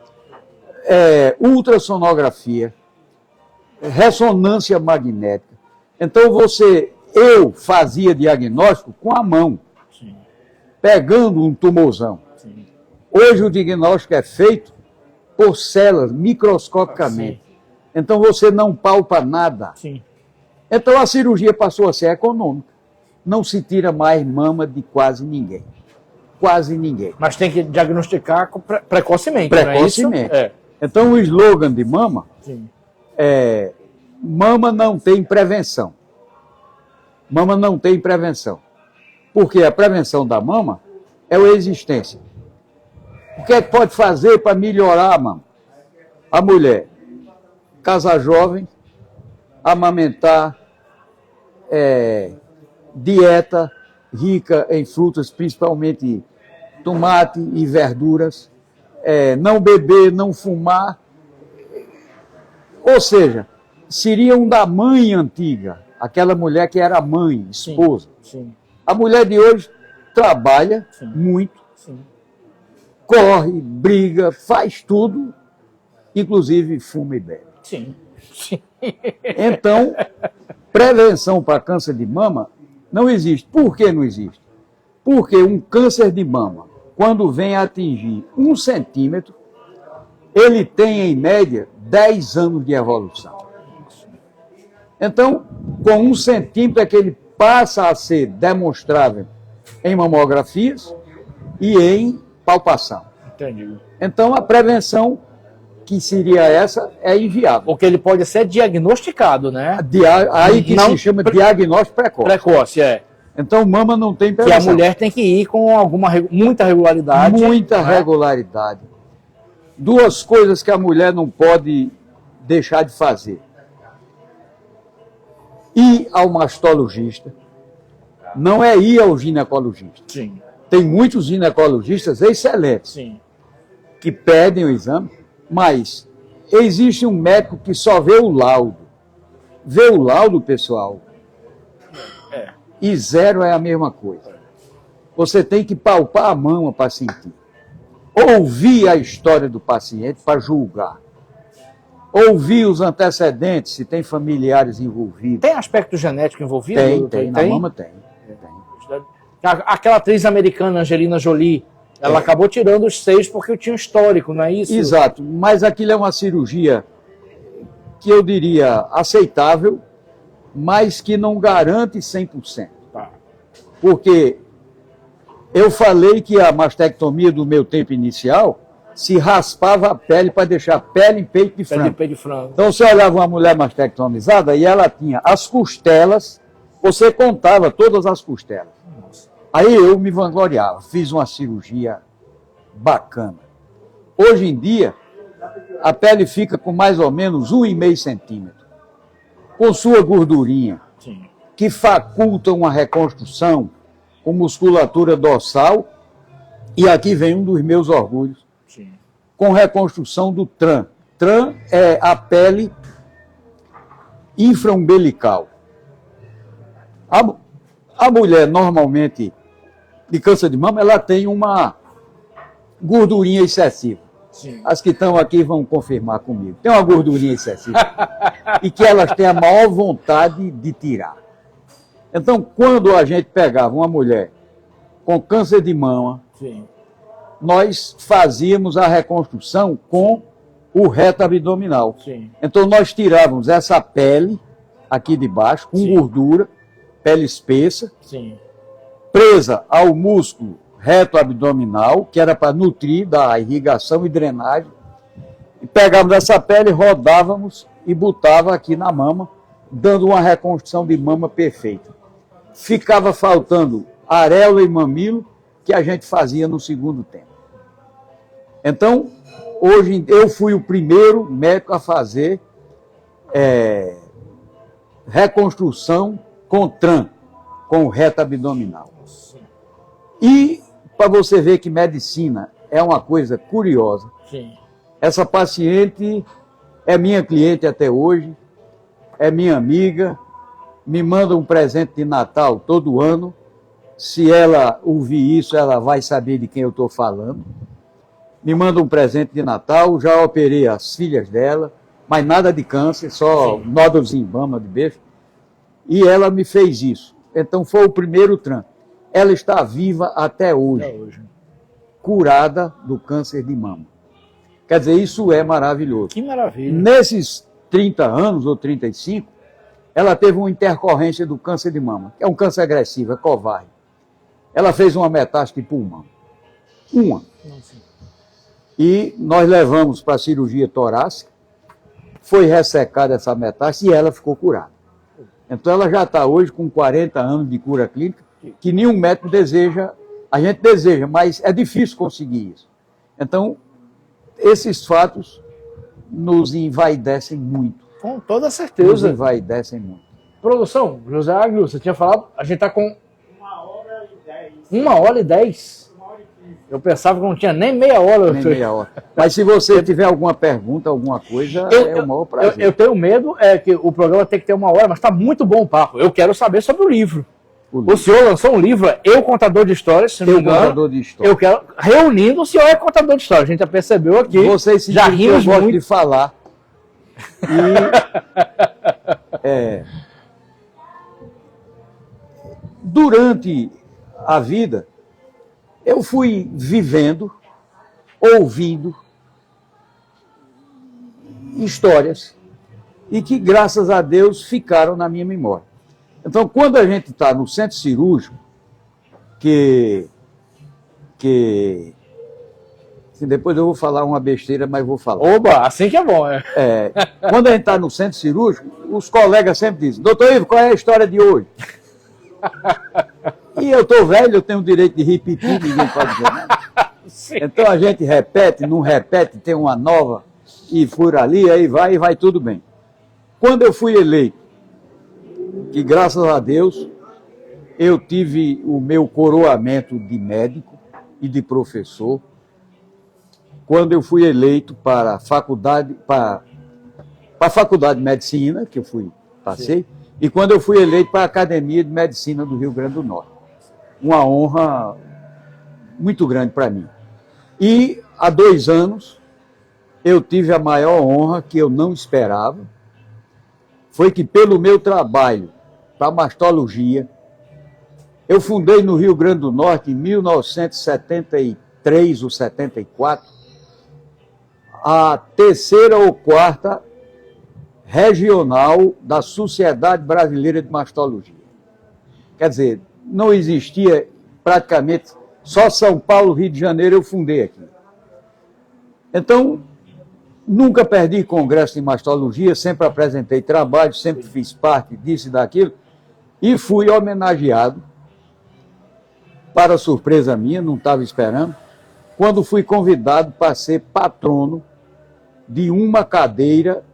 ultrassonografia, ressonância magnética. Então eu fazia diagnóstico com a mão,
Sim,
pegando um tumorzão.
sim.
Hoje o diagnóstico é feito por células, microscopicamente.
Sim.
Então você não palpa nada.
Sim.
Então a cirurgia passou a ser econômica. Não se tira mais mama de quase ninguém. Quase ninguém.
Mas tem que diagnosticar precocemente,
Precocemente.
não é isso? É.
Então o slogan de mama
Sim.
é: mama não tem prevenção. Mama não tem prevenção. Porque a prevenção da mama é a existência. O que é que pode fazer para melhorar a mama? A mulher, casar jovem, amamentar, dieta rica em frutas, principalmente tomate e verduras, não beber, não fumar. Ou seja, seriam da mãe antiga, aquela mulher que era mãe, esposa.
Sim.
A mulher de hoje trabalha
Sim.
muito,
Sim.
corre, briga, faz tudo, inclusive fuma e bebe.
Sim. Sim.
Então, prevenção para câncer de mama não existe. Por que não existe? Porque um câncer de mama, quando vem a atingir 1 centímetro, ele tem, em média, 10 anos de evolução. Então, com 1 centímetro é que ele passa a ser demonstrável em mamografias e em palpação.
Entendi.
Então, a prevenção, que seria essa, é inviável.
Porque ele pode ser diagnosticado, né?
Aí que
Não
se chama diagnóstico precoce.
Precoce, é.
Então, mama não tem
Que
prevenção.
a mulher tem que ir com muita regularidade.
Muita
né?
regularidade. 2 coisas que a mulher não pode deixar de fazer: ir ao mastologista, não é ir ao ginecologista.
Sim,
Tem muitos ginecologistas excelentes
sim.
que pedem o exame, mas existe um médico que só vê o laudo. Vê o laudo, pessoal, e 0 é a mesma coisa. Você tem que palpar a mama para sentir. Ouvir a história do paciente para julgar. Ouvir os antecedentes, se tem familiares envolvidos.
Tem aspecto genético envolvido?
Tem. Na mama tem.
Aquela atriz americana, Angelina Jolie, ela acabou tirando os seios porque tinha um histórico, não é isso?
Exato, mas aquilo é uma cirurgia que eu diria aceitável, mas que não garante 100%.
Tá.
Porque Eu falei que a mastectomia do meu tempo inicial se raspava a pele para deixar pele em peito de frango.
Peito de frango.
Então você olhava uma mulher mastectomizada e ela tinha as costelas, você contava todas as costelas. Aí eu me vangloriava, fiz uma cirurgia bacana. Hoje em dia, a pele fica com mais ou menos 1,5 centímetro, com sua gordurinha,
Sim.
que faculta uma reconstrução com musculatura dorsal, e aqui vem um dos meus orgulhos,
Sim.
com reconstrução do TRAN. TRAN é a pele infraumbilical. A mulher, normalmente, de câncer de mama, ela tem uma gordurinha excessiva.
Sim.
As que estão aqui vão confirmar comigo. Tem uma gordurinha excessiva. E que elas têm a maior vontade de tirar. Então, quando a gente pegava uma mulher com câncer de mama,
Sim.
nós fazíamos a reconstrução com o reto abdominal.
Sim.
Então, nós tirávamos essa pele aqui de baixo, com
Sim.
gordura, pele espessa,
Sim.
presa ao músculo reto abdominal, que era para nutrir da irrigação e drenagem. E pegávamos essa pele, rodávamos e botava aqui na mama, dando uma reconstrução de mama perfeita. Ficava faltando areola e mamilo, que a gente fazia no segundo tempo. Então, hoje eu fui o primeiro médico a fazer reconstrução com TRAN, com o reto abdominal. E para você ver que medicina é uma coisa curiosa,
Sim.
essa paciente é minha cliente até hoje, é minha amiga, me manda um presente de Natal todo ano. Se ela ouvir isso, ela vai saber de quem eu estou falando. Me manda um presente de Natal, já operei as filhas dela, mas nada de câncer, só nódulos em mama de beijo. E ela me fez isso. Então foi o primeiro TRAN. Ela está viva até hoje, curada do câncer de mama. Quer dizer, isso é maravilhoso.
Que maravilha.
Nesses 30 anos ou 35, ela teve uma intercorrência do câncer de mama, que é um câncer agressivo, é covarde. Ela fez uma metástase de pulmão. Uma. E nós levamos para a cirurgia torácica, foi ressecada essa metástase e ela ficou curada. Então ela já está hoje com 40 anos de cura clínica, que nenhum médico deseja, a gente deseja, mas é difícil conseguir isso. Então, esses fatos nos envaidecem muito.
Com toda
Nos
certeza.
envaidecem muito.
Produção, José Águio, você tinha falado, a gente está com
1h10.
1h10. Eu pensava que não tinha nem meia hora.
Nem meia hora. Mas se você tiver alguma pergunta, alguma coisa, é o maior prazer.
Eu tenho medo que o programa tem que ter 1 hora, mas está muito bom o papo. Eu quero saber sobre o livro. O senhor lançou um livro, Eu Contador de Histórias, se não me engano.
Contador de história.
Eu quero, reunindo o senhor é contador de histórias. A gente já percebeu aqui.
Vocês se
já
que eu
rimos
gosto
muito.
de falar. E, durante a vida, eu fui vivendo, ouvindo histórias e que, graças a Deus, ficaram na minha memória. Então, quando a gente está no centro cirúrgico, depois eu vou falar uma besteira, mas vou falar.
Oba, assim que é bom.
Quando a gente está no centro cirúrgico, os colegas sempre dizem: doutor Ivo, qual é a história de hoje? E eu estou velho, eu tenho o direito de repetir, ninguém pode dizer nada. Então a gente repete, não repete, tem uma nova, e fura ali, aí vai e vai tudo bem. Quando eu fui eleito, que graças a Deus eu tive o meu coroamento de médico e de professor, quando eu fui eleito para a faculdade de medicina, que eu passei, e quando eu fui eleito para a Academia de Medicina do Rio Grande do Norte. Uma honra muito grande para mim. E há 2 anos eu tive a maior honra que eu não esperava, foi que pelo meu trabalho para mastologia, eu fundei no Rio Grande do Norte em 1973 ou 74, a 3ª ou 4ª regional da Sociedade Brasileira de Mastologia. Quer dizer, não existia praticamente Só São Paulo, Rio de Janeiro eu fundei aqui. Então, nunca perdi congresso de mastologia, sempre apresentei trabalho, sempre fiz parte disso e daquilo, e fui homenageado, para surpresa minha, não estava esperando, quando fui convidado para ser patrono de uma cadeira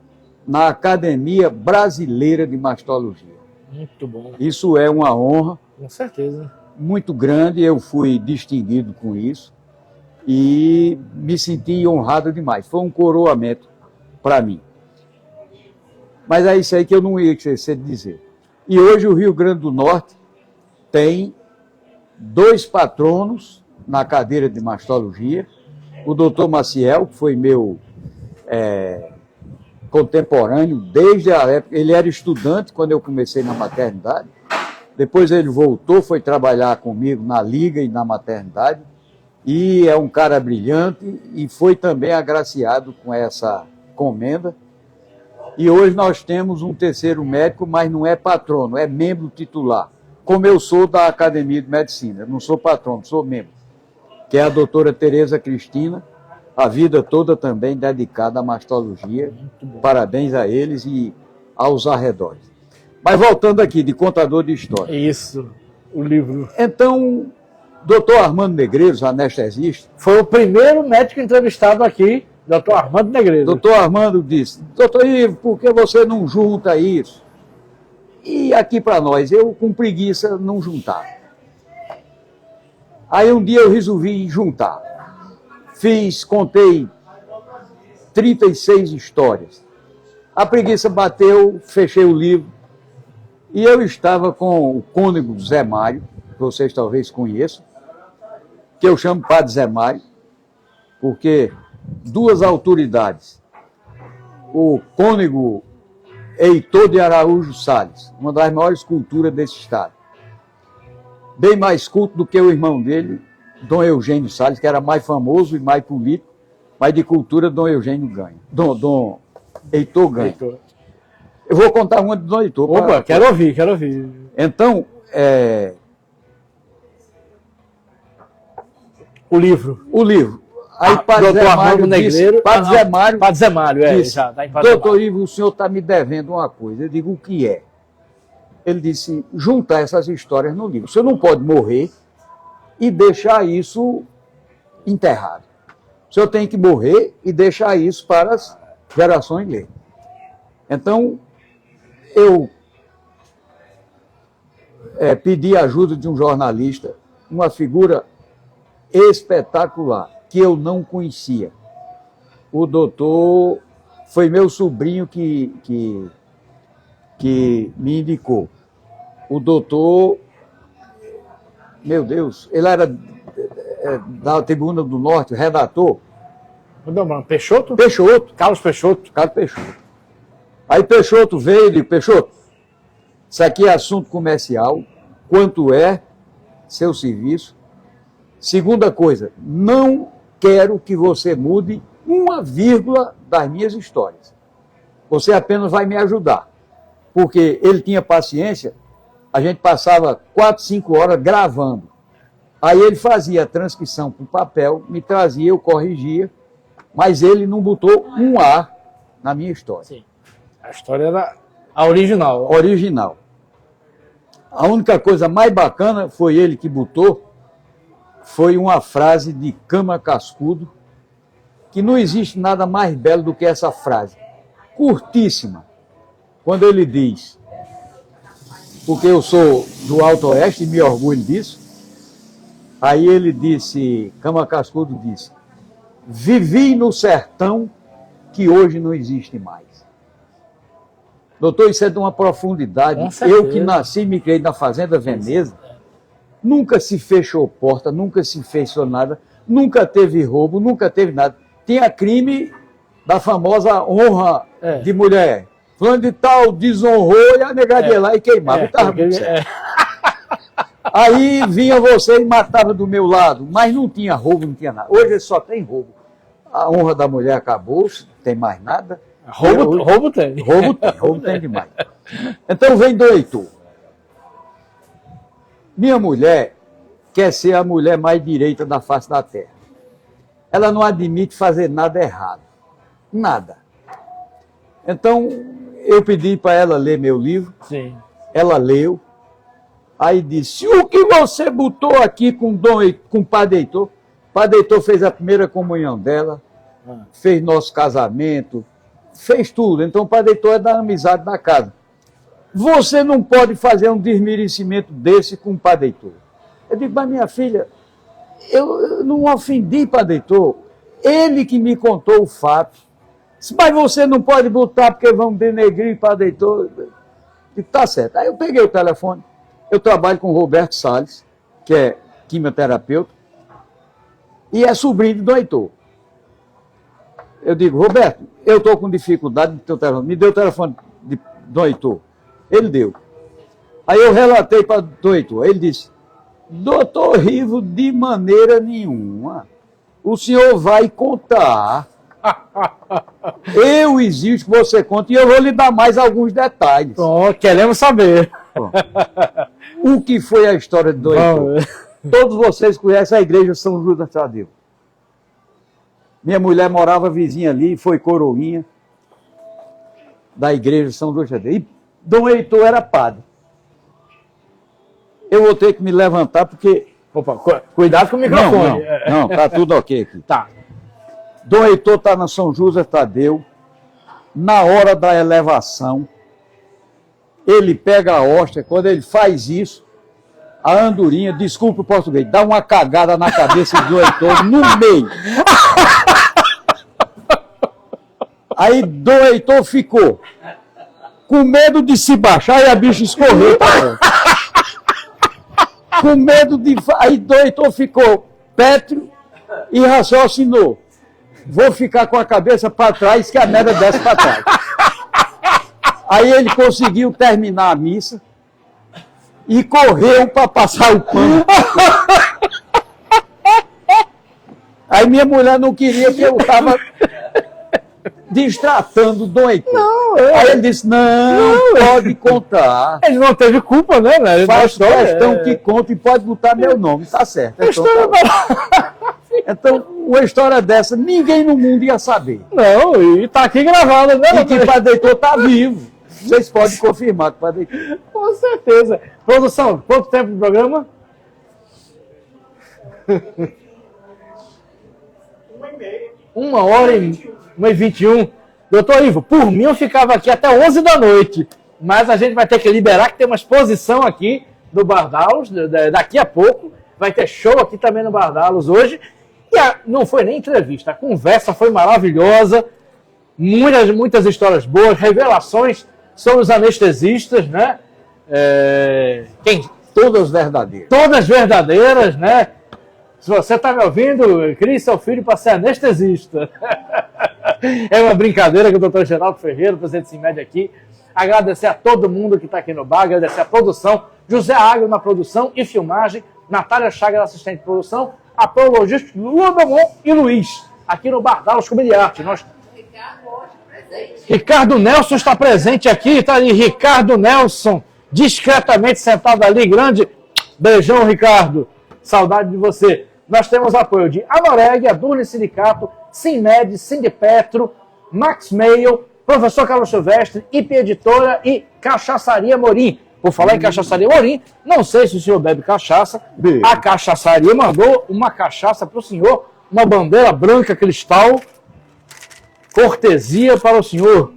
na Academia Brasileira de Mastologia.
Muito bom.
Isso é uma honra
Com certeza.
muito grande, eu fui distinguido com isso e me senti honrado demais. Foi um coroamento para mim. Mas é isso aí que eu não ia esquecer de dizer. E hoje o Rio Grande do Norte tem 2 patronos na cadeira de mastologia, o doutor Maciel, que foi meu contemporâneo desde a época, ele era estudante quando eu comecei na maternidade, depois ele voltou, foi trabalhar comigo na Liga e na maternidade, e é um cara brilhante, e foi também agraciado com essa comenda. E hoje nós temos um terceiro médico, mas não é patrono, é membro titular, como eu sou da Academia de Medicina, eu não sou patrono, sou membro, que é a doutora Tereza Cristina, a vida toda também dedicada à mastologia. Parabéns a eles e aos arredores. Mas voltando aqui, de contador de história.
Isso, o livro.
Então, doutor Armando Negreiros, anestesista,
Foi o primeiro médico entrevistado aqui, doutor Armando Negreiros.
doutor Armando disse, doutor Ivo, por que você não junta isso? E aqui para nós, eu com preguiça não juntar. Aí um dia eu resolvi juntar. Contei 36 histórias. A preguiça bateu, fechei o livro, e eu estava com o cônego Zé Mário, que vocês talvez conheçam, que eu chamo Padre Zé Mário, porque 2 autoridades, o cônego Heitor de Araújo Salles, uma das maiores culturas desse estado, bem mais culto do que o irmão dele, Dom Eugênio Salles, que era mais famoso e mais político, mas de cultura Dom Eugênio ganha. Dom Heitor ganha.
Heitor.
Eu vou contar uma de Dom Heitor.
Opa, quero ouvir.
Então,
O livro.
Aí Padre Zé Mário disse, Padre
Zé Mário,
disse,
já está em Padre Zé
doutor
Mário.
Ivo, o senhor está me devendo uma coisa. Eu digo, o que é? Ele disse, juntar essas histórias no livro. O senhor não pode morrer e deixar isso enterrado. O senhor tem que morrer e deixar isso para as gerações lerem. Então, eu pedi a ajuda de um jornalista, uma figura espetacular, que eu não conhecia. O doutor foi meu sobrinho que me indicou. O doutor, meu Deus, ele era da Tribuna do Norte, redator.
Peixoto? Carlos Peixoto.
Aí Peixoto veio e disse, Peixoto, isso aqui é assunto comercial, quanto é seu serviço. Segunda coisa, não quero que você mude uma vírgula das minhas histórias. Você apenas vai me ajudar. Porque ele tinha paciência, a gente passava 4, 5 horas gravando. Aí ele fazia a transcrição para o papel, me trazia, eu corrigia, mas ele não botou um A na minha história.
Sim. A história era a original.
A única coisa mais bacana foi ele que botou, foi uma frase de Cama Cascudo, que não existe nada mais belo do que essa frase. Curtíssima. Quando ele diz, porque eu sou do Alto Oeste e me orgulho disso, aí ele disse, Cama Cascudo disse, vivi no sertão que hoje não existe mais. Doutor, isso é de uma profundidade. Eu que nasci e me criei na Fazenda Veneza, nunca se fechou porta, nunca se fechou nada, nunca teve roubo, nunca teve nada. Tinha crime da famosa honra de mulher. Fulano de tal desonrou e a negaria lá e queimava. Aí vinha você e matava do meu lado, mas não tinha roubo, não tinha nada. Hoje só tem roubo. A honra da mulher acabou, não tem mais nada.
Roubo tem.
Roubo tem demais. Então vem do Heitor. Minha mulher quer ser a mulher mais direita da face da terra. Ela não admite fazer nada errado. Nada. Então, eu pedi para ela ler meu livro.
Sim.
Ela leu. Aí disse, o que você botou aqui com o Padre Heitor? O Padre Heitor fez a primeira comunhão dela, fez nosso casamento, fez tudo. Então, o Padre Heitor é da amizade da casa. Você não pode fazer um desmerecimento desse com o Padre Heitor. Eu digo, mas minha filha, eu não ofendi Padre Heitor. Ele que me contou o fato. Mas você não pode botar porque vão denegrir Padre Heitor. E tá certo. Aí eu peguei o telefone. Eu trabalho com o Roberto Salles, que é quimioterapeuta, e é sobrinho do Dom Heitor. Eu digo, Roberto, eu estou com dificuldade de ter o telefone. Me deu o telefone de Dom Heitor. Ele deu. Aí eu relatei para o Dom Heitor. Ele disse, doutor Rivo, de maneira nenhuma. O senhor vai contar. Eu exijo que você conte e eu vou lhe dar mais alguns detalhes.
Pronto, queremos saber.
Bom, o que foi a história de Dom Heitor? Todos vocês conhecem a igreja São Judas Tadeu. Minha mulher morava vizinha ali, foi coroinha da igreja São Judas Tadeu. E Dom Heitor era padre. Eu vou ter que me levantar porque...
Opa, cuidado com o microfone.
Não, tá tudo ok aqui.
Tá.
Dom Heitor está na São José Tadeu, na hora da elevação, ele pega a hóstia, quando ele faz isso, a andorinha, desculpe o português, dá uma cagada na cabeça do Heitor no meio. Aí Dom Heitor ficou com medo de se baixar e a bicha escorreu para fora. Com medo de... Aí Dom Heitor ficou pétreo e raciocinou. Vou ficar com a cabeça para trás, que a merda desce para trás. Aí ele conseguiu terminar a missa e correu para passar o pano. Aí minha mulher não queria que eu estava destratando o Dom Heitor. Aí ele disse, não pode contar.
Ele não teve culpa, né?
Faz questão que conta e pode botar meu nome, tá certo. Então, uma história dessa, ninguém no mundo ia saber.
Não, e tá aqui gravado, né?
E que o Padre Heitor tá vivo. Vocês podem confirmar que o Padre Heitor...
Com certeza. Produção, quanto tempo do programa?
1h30.
1h21. Doutor Ivo, por mim eu ficava aqui até 11 da noite, mas a gente vai ter que liberar, que tem uma exposição aqui do Bardalos, daqui a pouco. Vai ter show aqui também no Bardalos hoje. E não foi nem entrevista, a conversa foi maravilhosa, muitas histórias boas, revelações sobre os anestesistas, né?
Todas verdadeiras.
Todas verdadeiras, né? Se você está me ouvindo, crie seu filho para ser anestesista. É uma brincadeira com o doutor Geraldo Ferreira, presidente do CIMED aqui. Agradecer a todo mundo que está aqui no bar, agradecer a produção, José Agro na produção e filmagem, Natália Chagas, assistente de produção, apoio logístico, Lula Belmont e Luiz, aqui no Bardalos Clube de Arte. Ricardo Nelson está presente aqui, está ali, Ricardo Nelson, discretamente sentado ali, grande. Beijão, Ricardo. Saudade de você. Nós temos apoio de Anoreg, Adurne Sindicato, Sinmed, Sindipetro, Max Mail, Professor Carlos Silvestre, IP Editora e Cachaçaria Morim. Por falar em Cachaçaria Morim, não sei se o senhor bebe cachaça. A Cachaçaria mandou uma cachaça para o senhor, uma bandeira branca cristal, cortesia para o senhor.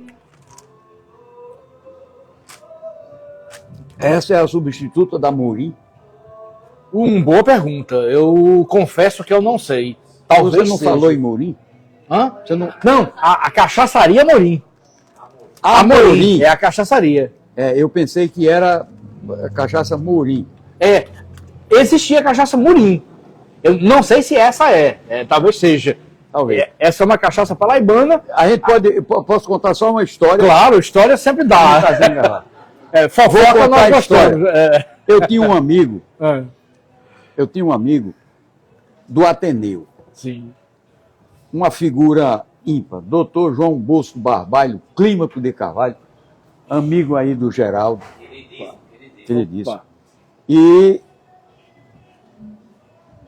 Essa é a substituta da Morim?
Boa pergunta. Eu confesso que eu não sei. Talvez
você não
seja.
falou em Morim?
Hã? Você não, a Cachaçaria Morim.
A Morim
é a cachaçaria.
Eu pensei que era cachaça Morim.
Existia cachaça Morim. Eu não sei se essa talvez seja.
Talvez.
Essa é uma cachaça paraibana.
A gente posso contar só uma história?
Claro, história sempre dá. Fofoca nós gostamos.
Eu tinha um amigo do Ateneu.
Sim.
Uma figura ímpar, doutor João Bosco Barbalho, Clímaco de Carvalho, amigo aí do Geraldo. Queridíssimo. E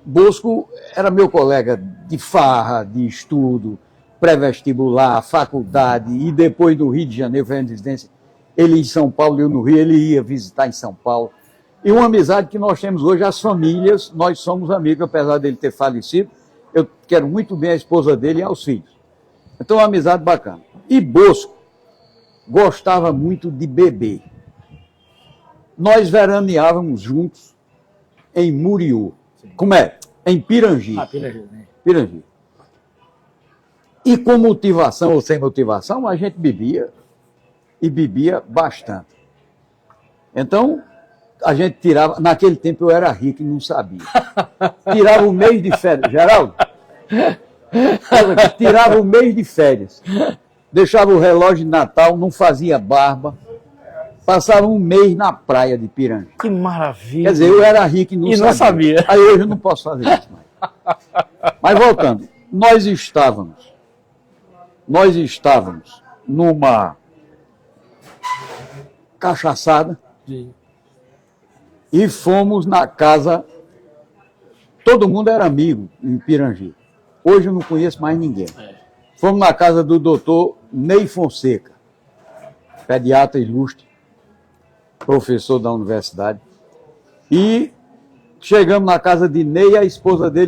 Bosco era meu colega de farra, de estudo, pré-vestibular, faculdade, e depois do Rio de Janeiro, fazendo residência, ele em São Paulo, eu no Rio, ele ia visitar em São Paulo. E uma amizade que nós temos hoje, as famílias, nós somos amigos, apesar dele ter falecido, eu quero muito bem a esposa dele e aos filhos. Então, uma amizade bacana. E Bosco gostava muito de beber. Nós veraneávamos juntos em Muriú. Como é? Em Pirangi. Pirangi. E com motivação ou sem motivação, a gente bebia, e bebia bastante. Então, a gente tirava, naquele tempo eu era rico e não sabia. Tirava o mês de férias. Geraldo, tirava o mês de férias. Deixava o relógio de Natal, não fazia barba. Passava um mês na praia de Pirangi.
Que maravilha.
Quer dizer, eu era rico e não sabia. Aí hoje eu não posso fazer isso mais. Mas voltando, nós estávamos numa cachaçada.
Sim.
E fomos na casa, todo mundo era amigo em Pirangi. Hoje eu não conheço mais ninguém. Fomos na casa do doutor Ney Fonseca, pediatra ilustre, professor da universidade. E chegamos na casa de Ney, a esposa dele